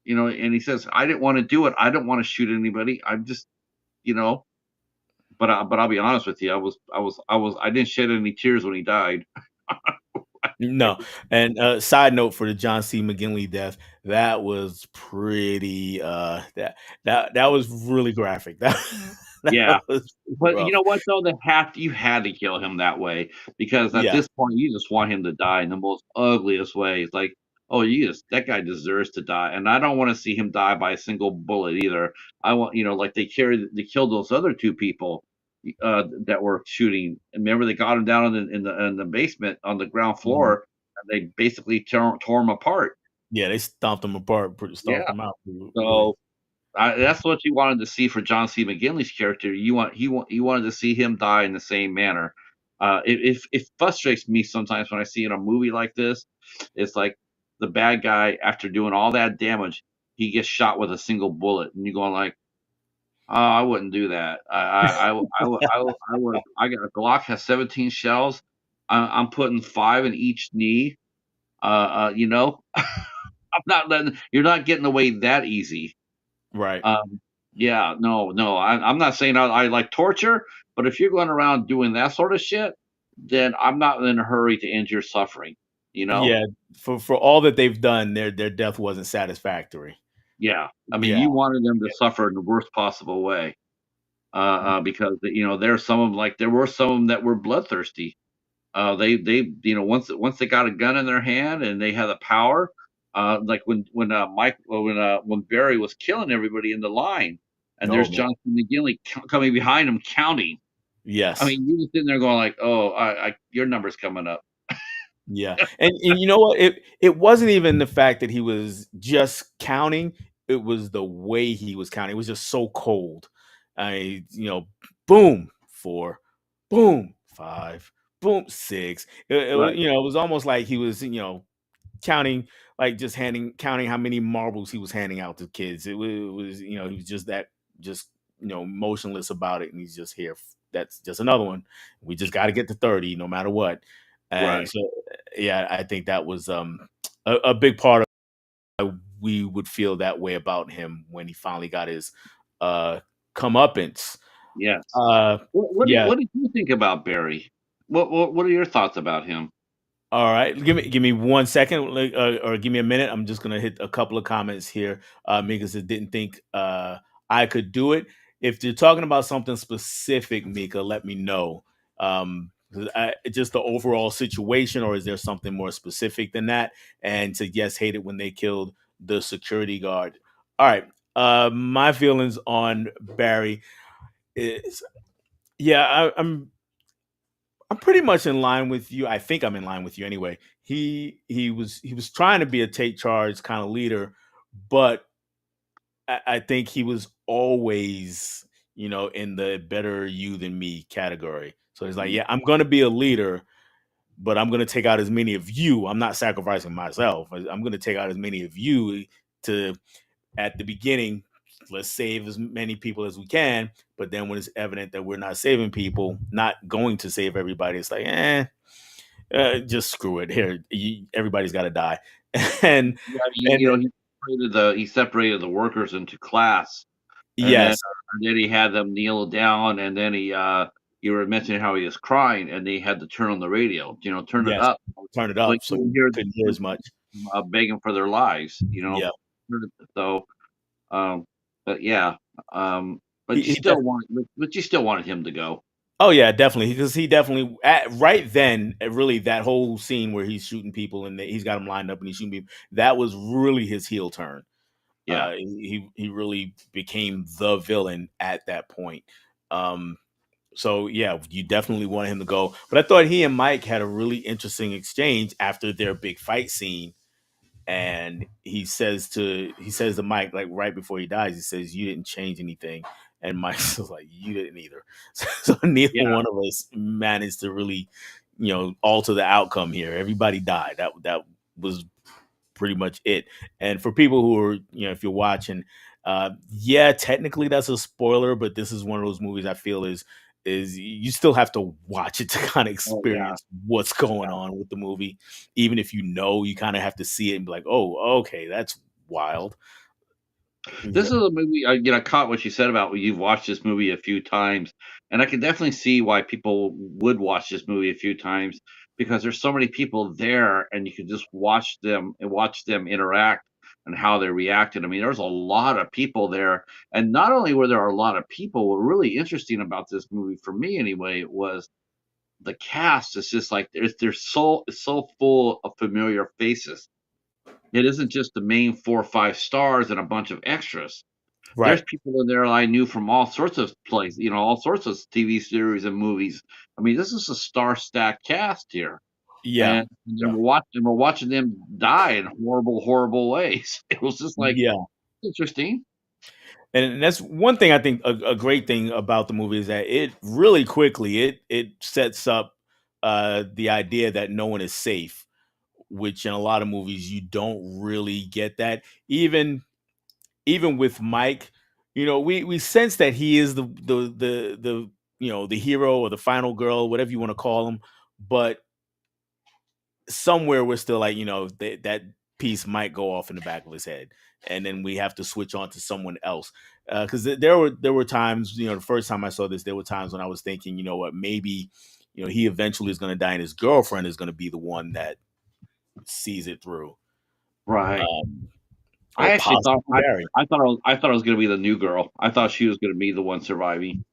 and he says, I didn't want to do it. I don't want to shoot anybody. I'm just, you know, but I'll be honest with you. I didn't shed any tears when he died. No. And side note for the John C. McGinley death, that was pretty that was really graphic. Yeah. That was But you rough. know what though? You had to kill him that way because at Yeah. this point you just want him to die in the most ugliest way. It's like, oh, that guy deserves to die, and I don't want to see him die by a single bullet either. I want, like they killed those other 2 people that were shooting. Remember, they got him down in the basement on the ground Mhm. floor, and they basically tore him apart. Yeah, they stomped him apart, stomped Yeah. him out really. So that's what you wanted to see for John C. McGinley's character. You wanted to see him die in the same manner. It frustrates me sometimes when I see in a movie like this. It's like the bad guy after doing all that damage, he gets shot with a single bullet, and you're going like, "Oh, I wouldn't do that. I got a Glock has 17 shells. I'm putting 5 in each knee. I'm not letting. You're not getting away that easy." Right. Yeah, no, no, I'm not saying I like torture, but if you're going around doing that sort of shit, then I'm not in a hurry to end your suffering, you know? Yeah, for all that they've done, their death wasn't satisfactory. Yeah. I mean, Yeah. you wanted them to suffer in the worst possible way, because there were some of them that were bloodthirsty. Once they got a gun in their hand and they had the power, like when Barry was killing everybody in the line. and Oh there's man. Jonathan McGinley coming behind him counting. I Yes. mean, you're just sitting there going like, "Oh, your number's coming up." Yeah, and you know what? It wasn't even the fact that he was just counting, it was the way he was counting. It was just so cold. Boom, 4, boom, 5, boom, 6. Right, It was almost like he was, counting, like just handing counting how many marbles he was handing out to kids. It was, he was just that, just motionless about it, and he's just here. That's just another one. We just got to get to 30, no matter what. And right. so, yeah, I think that was a big part of why we would feel that way about him when he finally got his uh comeuppance. Yes. Uh, yeah. What did you think about Barry? What are your thoughts about him? All right, give me 1 second, like, or give me a minute. I'm just gonna hit a couple of comments here, because I didn't think I could do it. If you're talking about something specific, Mika, let me know. 'Cause just the overall situation, or is there something more specific than that? And to yes, hate it when they killed the security guard. All right, my feelings on Barry is, yeah, I'm pretty much in line with you. I think I'm in line with you anyway. He was trying to be a take charge kind of leader, but I think he was always, in the better you than me category. So he's like, Mm, yeah, I'm gonna be a leader, but I'm gonna take out as many of you. I'm not sacrificing myself. I'm gonna take out as many of you to, at the beginning, let's save as many people as we can. But then when it's evident that we're not saving people, not going to save everybody, it's like, just screw it. Here, everybody's got to die, and yeah, and he separated the workers into class, yes, and then he had them kneel down, and then you were mentioning how he was crying, and they had to turn on the radio, turn it yes, up, turn it so you up so couldn't we hear couldn't hear as much. begging for their lives, Yeah, So, um, but yeah, um, he, he def- but you still wanted him to go. oh yeah, definitely, because he definitely right then, really, that whole scene where he's shooting people and he's got them lined up and he's shooting people. That was really his heel turn. Yeah. He really became the villain at that point. Um, So yeah, you definitely want him to go. But I thought he and Mike had a really interesting exchange after their big fight scene. And he says to Mike, like right before he dies, he says, "You didn't change anything." And Mike was like, "You didn't either." So neither Yeah. one of us managed to really, alter the outcome here. Everybody died. That was pretty much it. And for people who are, if you're watching, yeah, technically that's a spoiler, but this is one of those movies I feel is you still have to watch it to kind of Oh, yeah. experience what's going on with the movie. Even if you kind of have to see it and be like, oh, okay, that's wild. This Yeah. is a movie, I caught what you said about you've watched this movie a few times, and I can definitely see why people would watch this movie a few times because there's so many people there, and you can just watch them interact and how they reacted. I mean, there's a lot of people there, and not only were there a lot of people, what really interesting about this movie for me anyway was the cast is just like it's so full of familiar faces. It isn't just the main 4 or 5 stars and a bunch of extras. There's Right. people in there I knew from all sorts of places, all sorts of TV series and movies. I mean, this is a star-stacked cast here, Yeah. and Yeah. we're watching them die in horrible, horrible ways. It was just like, Yeah. interesting. And that's one thing I think a great thing about the movie is that it really quickly it sets up the idea that no one is safe, which in a lot of movies you don't really get that. Even with Mike, we sense that he is the hero or the final girl, whatever you want to call him, but somewhere we're still like, that piece might go off in the back of his head, and then we have to switch on to someone else. Because there were times, the first time I saw this, there were times when I was thinking, you know what, maybe, he eventually is going to die, and his girlfriend is going to be the one that sees it through, Right. um, I or actually thought possibly Barry. I thought it was gonna be the new girl. I thought she was gonna be the one surviving.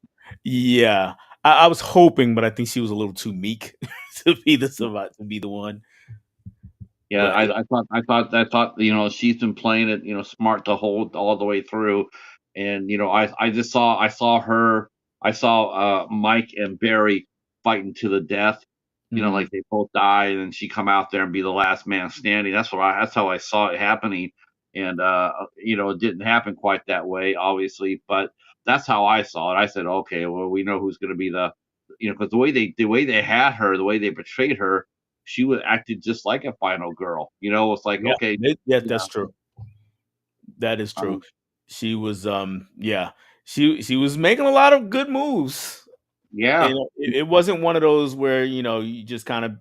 Yeah, I was hoping, but I think she was a little too meek to be the one. Yeah, But I thought, she's been playing it, smart the whole all the way through. and I saw her, I saw Mike and Barry fighting to the death. Hmm. Like they both die, and then she come out there and be the last man standing. That's how I saw it happening, and it didn't happen quite that way, obviously, but that's how I saw it. I said, okay, well, we know who's going to be because the way they had her, the way they portrayed her, she was acted just like a final girl. It's like, Yeah, okay, yeah, yeah, that's true. That is true. um, She was, yeah, she was making a lot of good moves. yeah. It wasn't one of those where you just kind of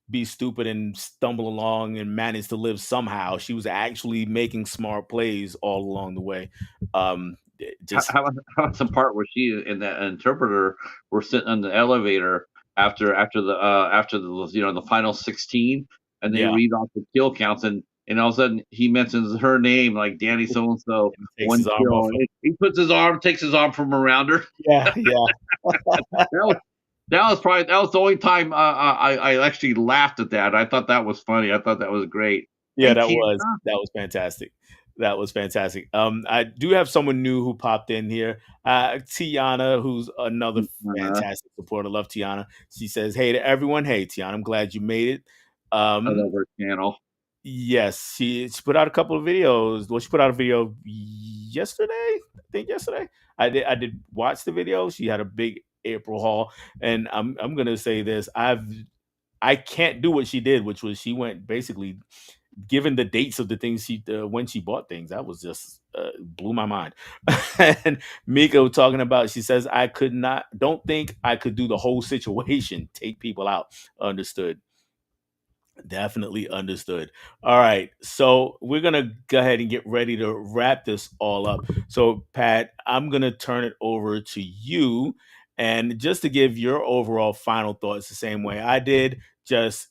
be stupid and stumble along and manage to live somehow. She was actually making smart plays all along the way. How, Just how about how about the part where she and the interpreter were sitting in the elevator after the final 16, and they yeah, read off the kill counts, and all of a sudden he mentions her name, like Danny so and so, and he takes one his arm kill, off and her. takes his arm from around her. Yeah, yeah. That was that was the only time I actually laughed at that. I thought that was funny. I thought that was great. Yeah, Hey, that Tia. was fantastic. That was fantastic. I do have someone new who popped in here. Tiana, who's another Uh, fantastic supporter. Love Tiana. She says, "Hey to everyone. Hey Tiana, I'm glad you made it." I Um, love her channel. yes, she put out a couple of videos. Well, she put out a video yesterday. I think yesterday. I did watch the video. She had a big April haul, and I'm gonna say this. I can't do what she did, which was she went basically given the dates of the things she when she bought things. That was just blew my mind. And Miko talking about, she says, I could not, don't think I could do the whole situation, take people out. Understood. Definitely understood. All right. So we're going to go ahead and get ready to wrap this all up. So, Pat, I'm going to turn it over to you. And just to give your overall final thoughts the same way I did, just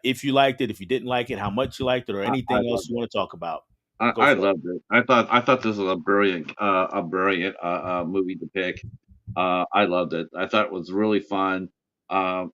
if you liked it, if you didn't like it, how much you liked it, or I anything else love you want to talk about. Go I for it. loved it. I thought this was a brilliant movie to pick. I loved it. I thought it was really fun. Um,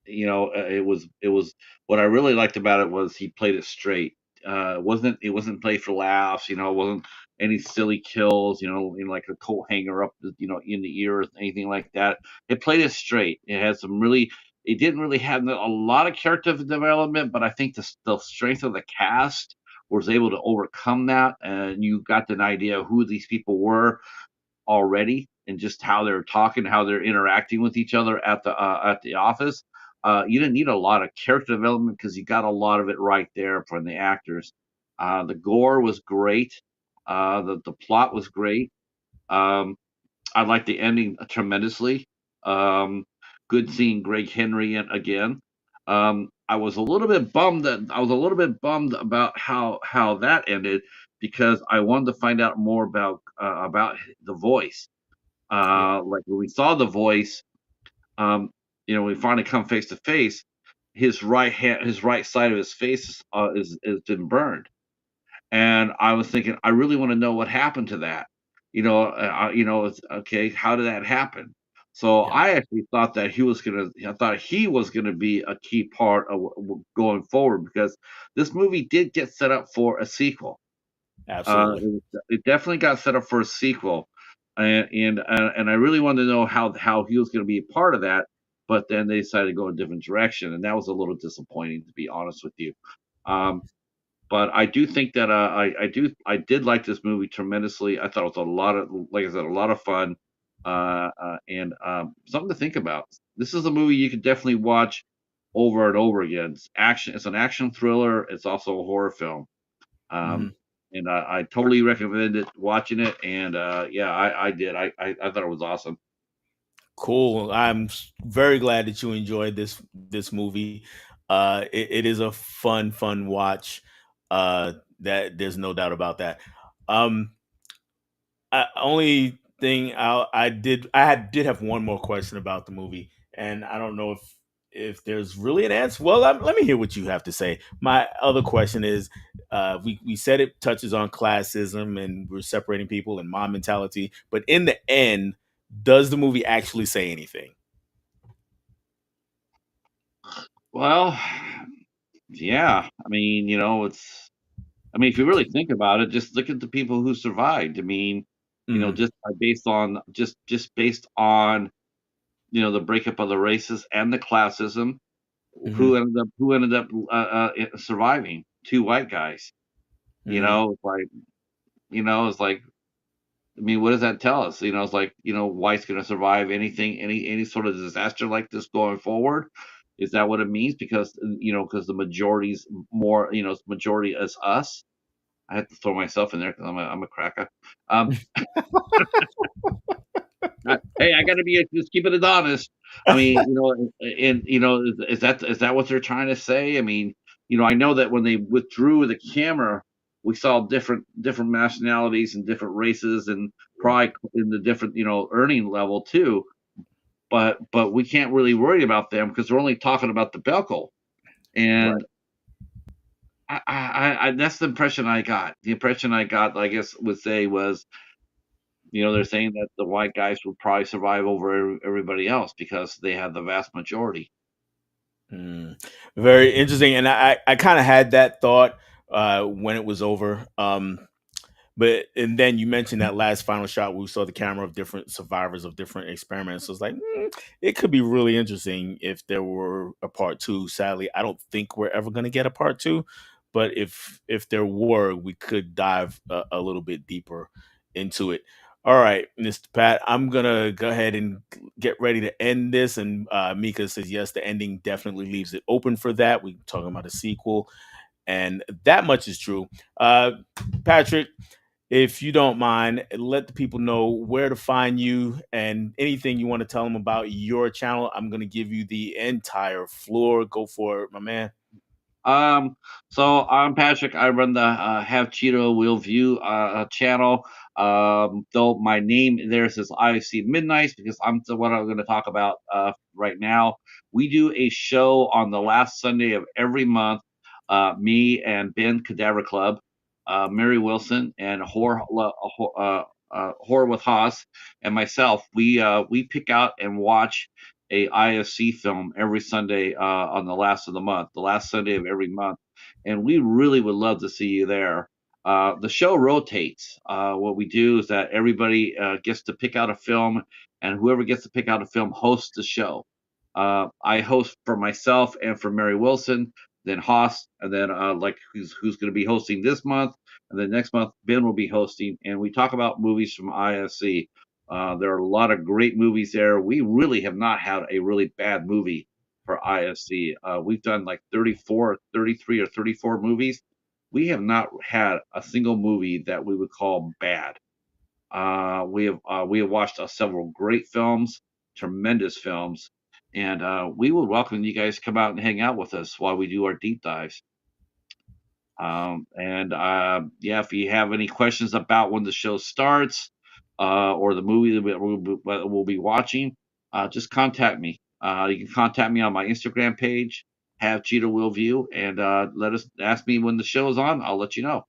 it was what I really liked about it was he played it straight. It wasn't played for laughs. It wasn't any silly kills. Like a coat hanger up, in the ear or anything like that. It played it straight. It had some really. It didn't really have a lot of character development, but I think the strength of the cast was able to overcome that, and you got an idea of who these people were already, and just how they're talking, how they're interacting with each other at the office. You didn't need a lot of character development because you got a lot of it right there from the actors. The gore was great. The plot was great. Um, I liked the ending tremendously. Um, Good seeing Greg Henry in again. I was a little bit bummed about how that ended, because I wanted to find out more about the voice. Yeah, Like when we saw the voice, um, we finally come face to face. His right side of his face is been burned, and I was thinking, I really want to know what happened to that. It's okay. How did that happen? So yeah, I actually thought that I thought he was gonna be a key part of going forward, because this movie did get set up for a sequel. absolutely. It definitely got set up for a sequel, and I really wanted to know how he was going to be a part of that. But then they decided to go a different direction, and that was a little disappointing, to be honest with you. Um, but I do think that I did like this movie tremendously. I thought it was like I said, a lot of fun, and something to think about. This is a movie you could definitely watch over and over again. It's an action thriller. It's also a horror film. Um, Mhm. and I totally recommend it, watching it. And yeah, I did. I thought it was awesome. Cool. Very glad that you enjoyed this movie. It is a fun watch. That there's no doubt about that. Um, only thing I did have one more question about the movie, and I don't know if there's really an answer. Well, let me hear what you have to say. My other question is, we said it touches on classism and we're separating people and mob mentality, but in the end, does the movie actually say anything? Well, yeah. I mean, it's. I mean, if you really think about it, just look at the people who survived. I mean, Mm, just based on the breakup of the races and the classism. mhm, Who ended up surviving? Two white guys. mhm. It's like, I mean, what does that tell us? It's like, white's going to survive anything, any sort of disaster like this going forward. Is that what it means? Because the majority's more, majority is us. I have to throw myself in there because I'm a cracker. Um, hey, I got to be just keeping it honest. I mean, and is that what they're trying to say? I mean, I know that when they withdrew the camera, we saw different nationalities and different races, and probably in the different earning level too. But we can't really worry about them because they're only talking about the Belko, Right. and that's the impression I got. The impression I got, I guess, would say was, they're saying that the white guys will probably survive over everybody else because they have the vast majority. Mm. Very interesting, and I kind of had that thought when it was over. But and then you mentioned that last final shot where we saw the camera of different survivors of different experiments. So it's like it could be really interesting if there were a part two. Sadly, I don't think we're ever going to get a part two. But if there were, we could dive a little bit deeper into it. All right, Mr. Pat, I'm gonna go ahead and get ready to end this. And Mika says yes, the ending definitely leaves it open for that. We're talking about a sequel, and that much is true. Patrick, if you don't mind, let the people know where to find you and anything you want to tell them about your channel. I'm going to give you the entire floor. Go for it, my man. Um, so I'm Patrick. I run the Have Cheetah Wheel View channel. Though my name there says IFC Midnights because I'm the what I'm going to talk about right now. We do a show on the last Sunday of every month. Me and Ben Cadaver Club, Mary Wilson, and Hor with Haas, and myself. We pick out and watch a IFC film every Sunday on the last Sunday of every month, and we really would love to see you there. The show rotates. What we do is that everybody gets to pick out a film, and whoever gets to pick out a film hosts the show. I host for myself and for Mary Wilson, then Haas, and then like who's going to be hosting this month, and then next month Ben will be hosting, and we talk about movies from IFC. There are a lot of great movies there. We really have not had a really bad movie for IFC. We've done like 34, 33, or 34 movies. We have not had a single movie that we would call bad. We have watched several great films, tremendous films, and we would welcome you guys to come out and hang out with us while we do our deep dives. And yeah, if you have any questions about when the show starts or the movie that we'll be watching, just contact me. You can contact me on my Instagram page, Have Cheetah Will View, and let us ask me when the show is on. I'll let you know.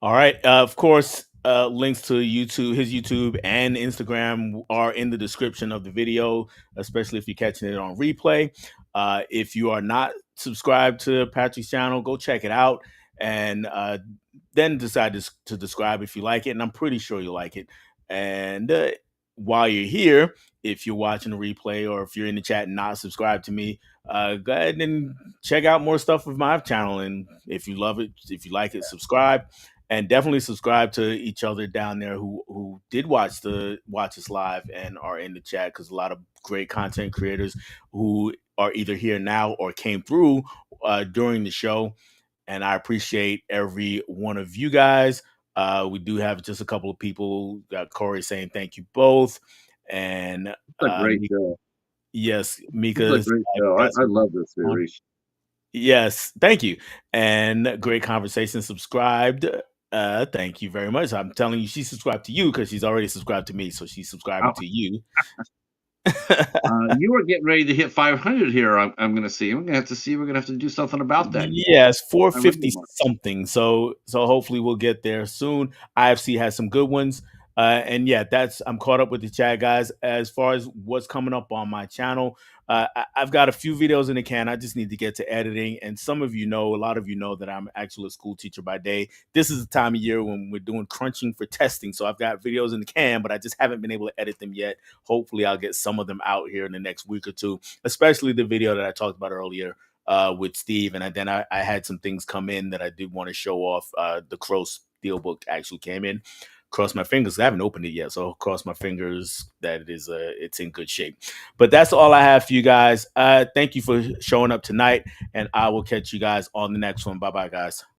All right. Of course, links to YouTube, his YouTube and Instagram are in the description of the video, especially if you're catching it on replay. If you are not subscribed to Patrick's channel, go check it out and then decide to subscribe if you like it. And I'm pretty sure you'll like it. And while you're here, if you're watching the replay or if you're in the chat and not subscribed to me, go ahead and check out more stuff of my channel. And if you love it, if you like it, subscribe and definitely subscribe to each other down there who did watch us live and are in the chat because a lot of great content creators who are either here now or came through during the show, and I appreciate every one of you guys. We do have just a couple of people. Got Corey saying thank you both, and It's a great show. yes, It's a Mika's great show. got I some. love this series. Yes, thank you. And great conversation. Subscribed. Thank you very much. I'm telling you, she subscribed to you because she's already subscribed to me, so she's subscribing to you. You are getting ready to hit 500 here. I'm going to see. We're going to have to see. We're going to have to do something about that. Yes, 450 500 mark. something. So hopefully we'll get there soon. IFC has some good ones. And yeah, I'm caught up with the chat, guys. As far as what's coming up on my channel, I've got a few videos in the can. I just need to get to editing. And some of you know, a lot of you know that I'm actually a school teacher by day. This is the time of year when we're doing crunching for testing. So I've got videos in the can, but I just haven't been able to edit them yet. Hopefully, I'll get some of them out here in the next week or two, especially the video that I talked about earlier with Steve. And then I had some things come in that I did want to show off. The Crow Steelbook actually came in. Cross my fingers. I haven't opened it yet, so cross my fingers that it's in good shape. But that's all I have for you guys. Thank you for showing up tonight, and I will catch you guys on the next one. Bye bye, guys.